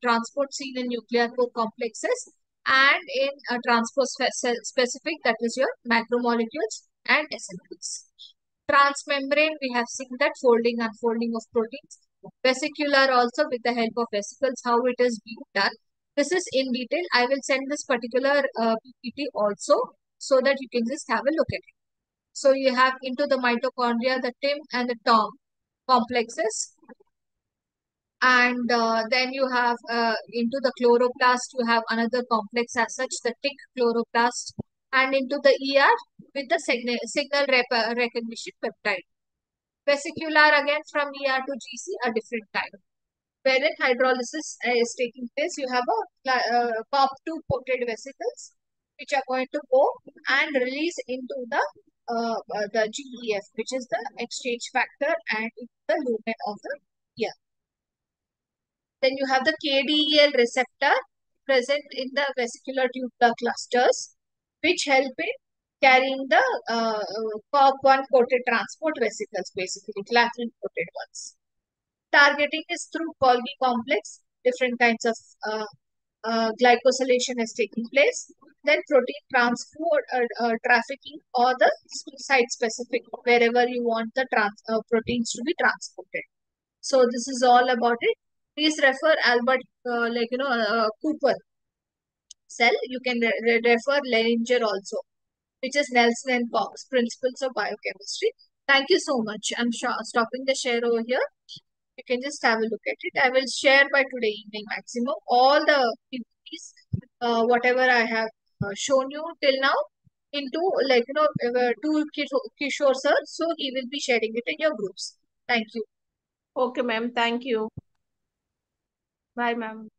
transport seen in nuclear core complexes and in transport specific, that is your macromolecules and SNPs. Transmembrane, we have seen that folding, unfolding of proteins. Vesicular also, with the help of vesicles, how it is being done. This is in detail. I will send this particular PPT also so that you can just have a look at it. So you have into the mitochondria, the TIM and the TOM complexes. And then you have into the chloroplast, you have another complex as such, the tick chloroplast. And into the ER with the signal recognition peptide. Vesicular, again from ER to GC, a different type. Wherein hydrolysis is taking place, you have a COP2 coated vesicles which are going to go and release into the GEF, which is the exchange factor, and into the lumen of the ear. Then you have the KDEL receptor present in the vesicular tubular clusters, which help in carrying the COP1 coated transport vesicles, basically clathrin coated ones. Targeting is through Golgi complex. Different kinds of glycosylation is taking place. Then protein transport, trafficking, or the site specific, wherever you want the proteins to be transported. So this is all about it. Please refer Albert, Cooper cell. You can refer Lehninger also, which is Nelson and Cox, Principles of Biochemistry. Thank you so much. I'm stopping the share over here. You can just have a look at it. I will share by today evening maximum all the PPTs, whatever I have shown you till now, into to Kishore sir. So he will be sharing it in your groups. Thank you. Okay, ma'am. Thank you. Bye, ma'am.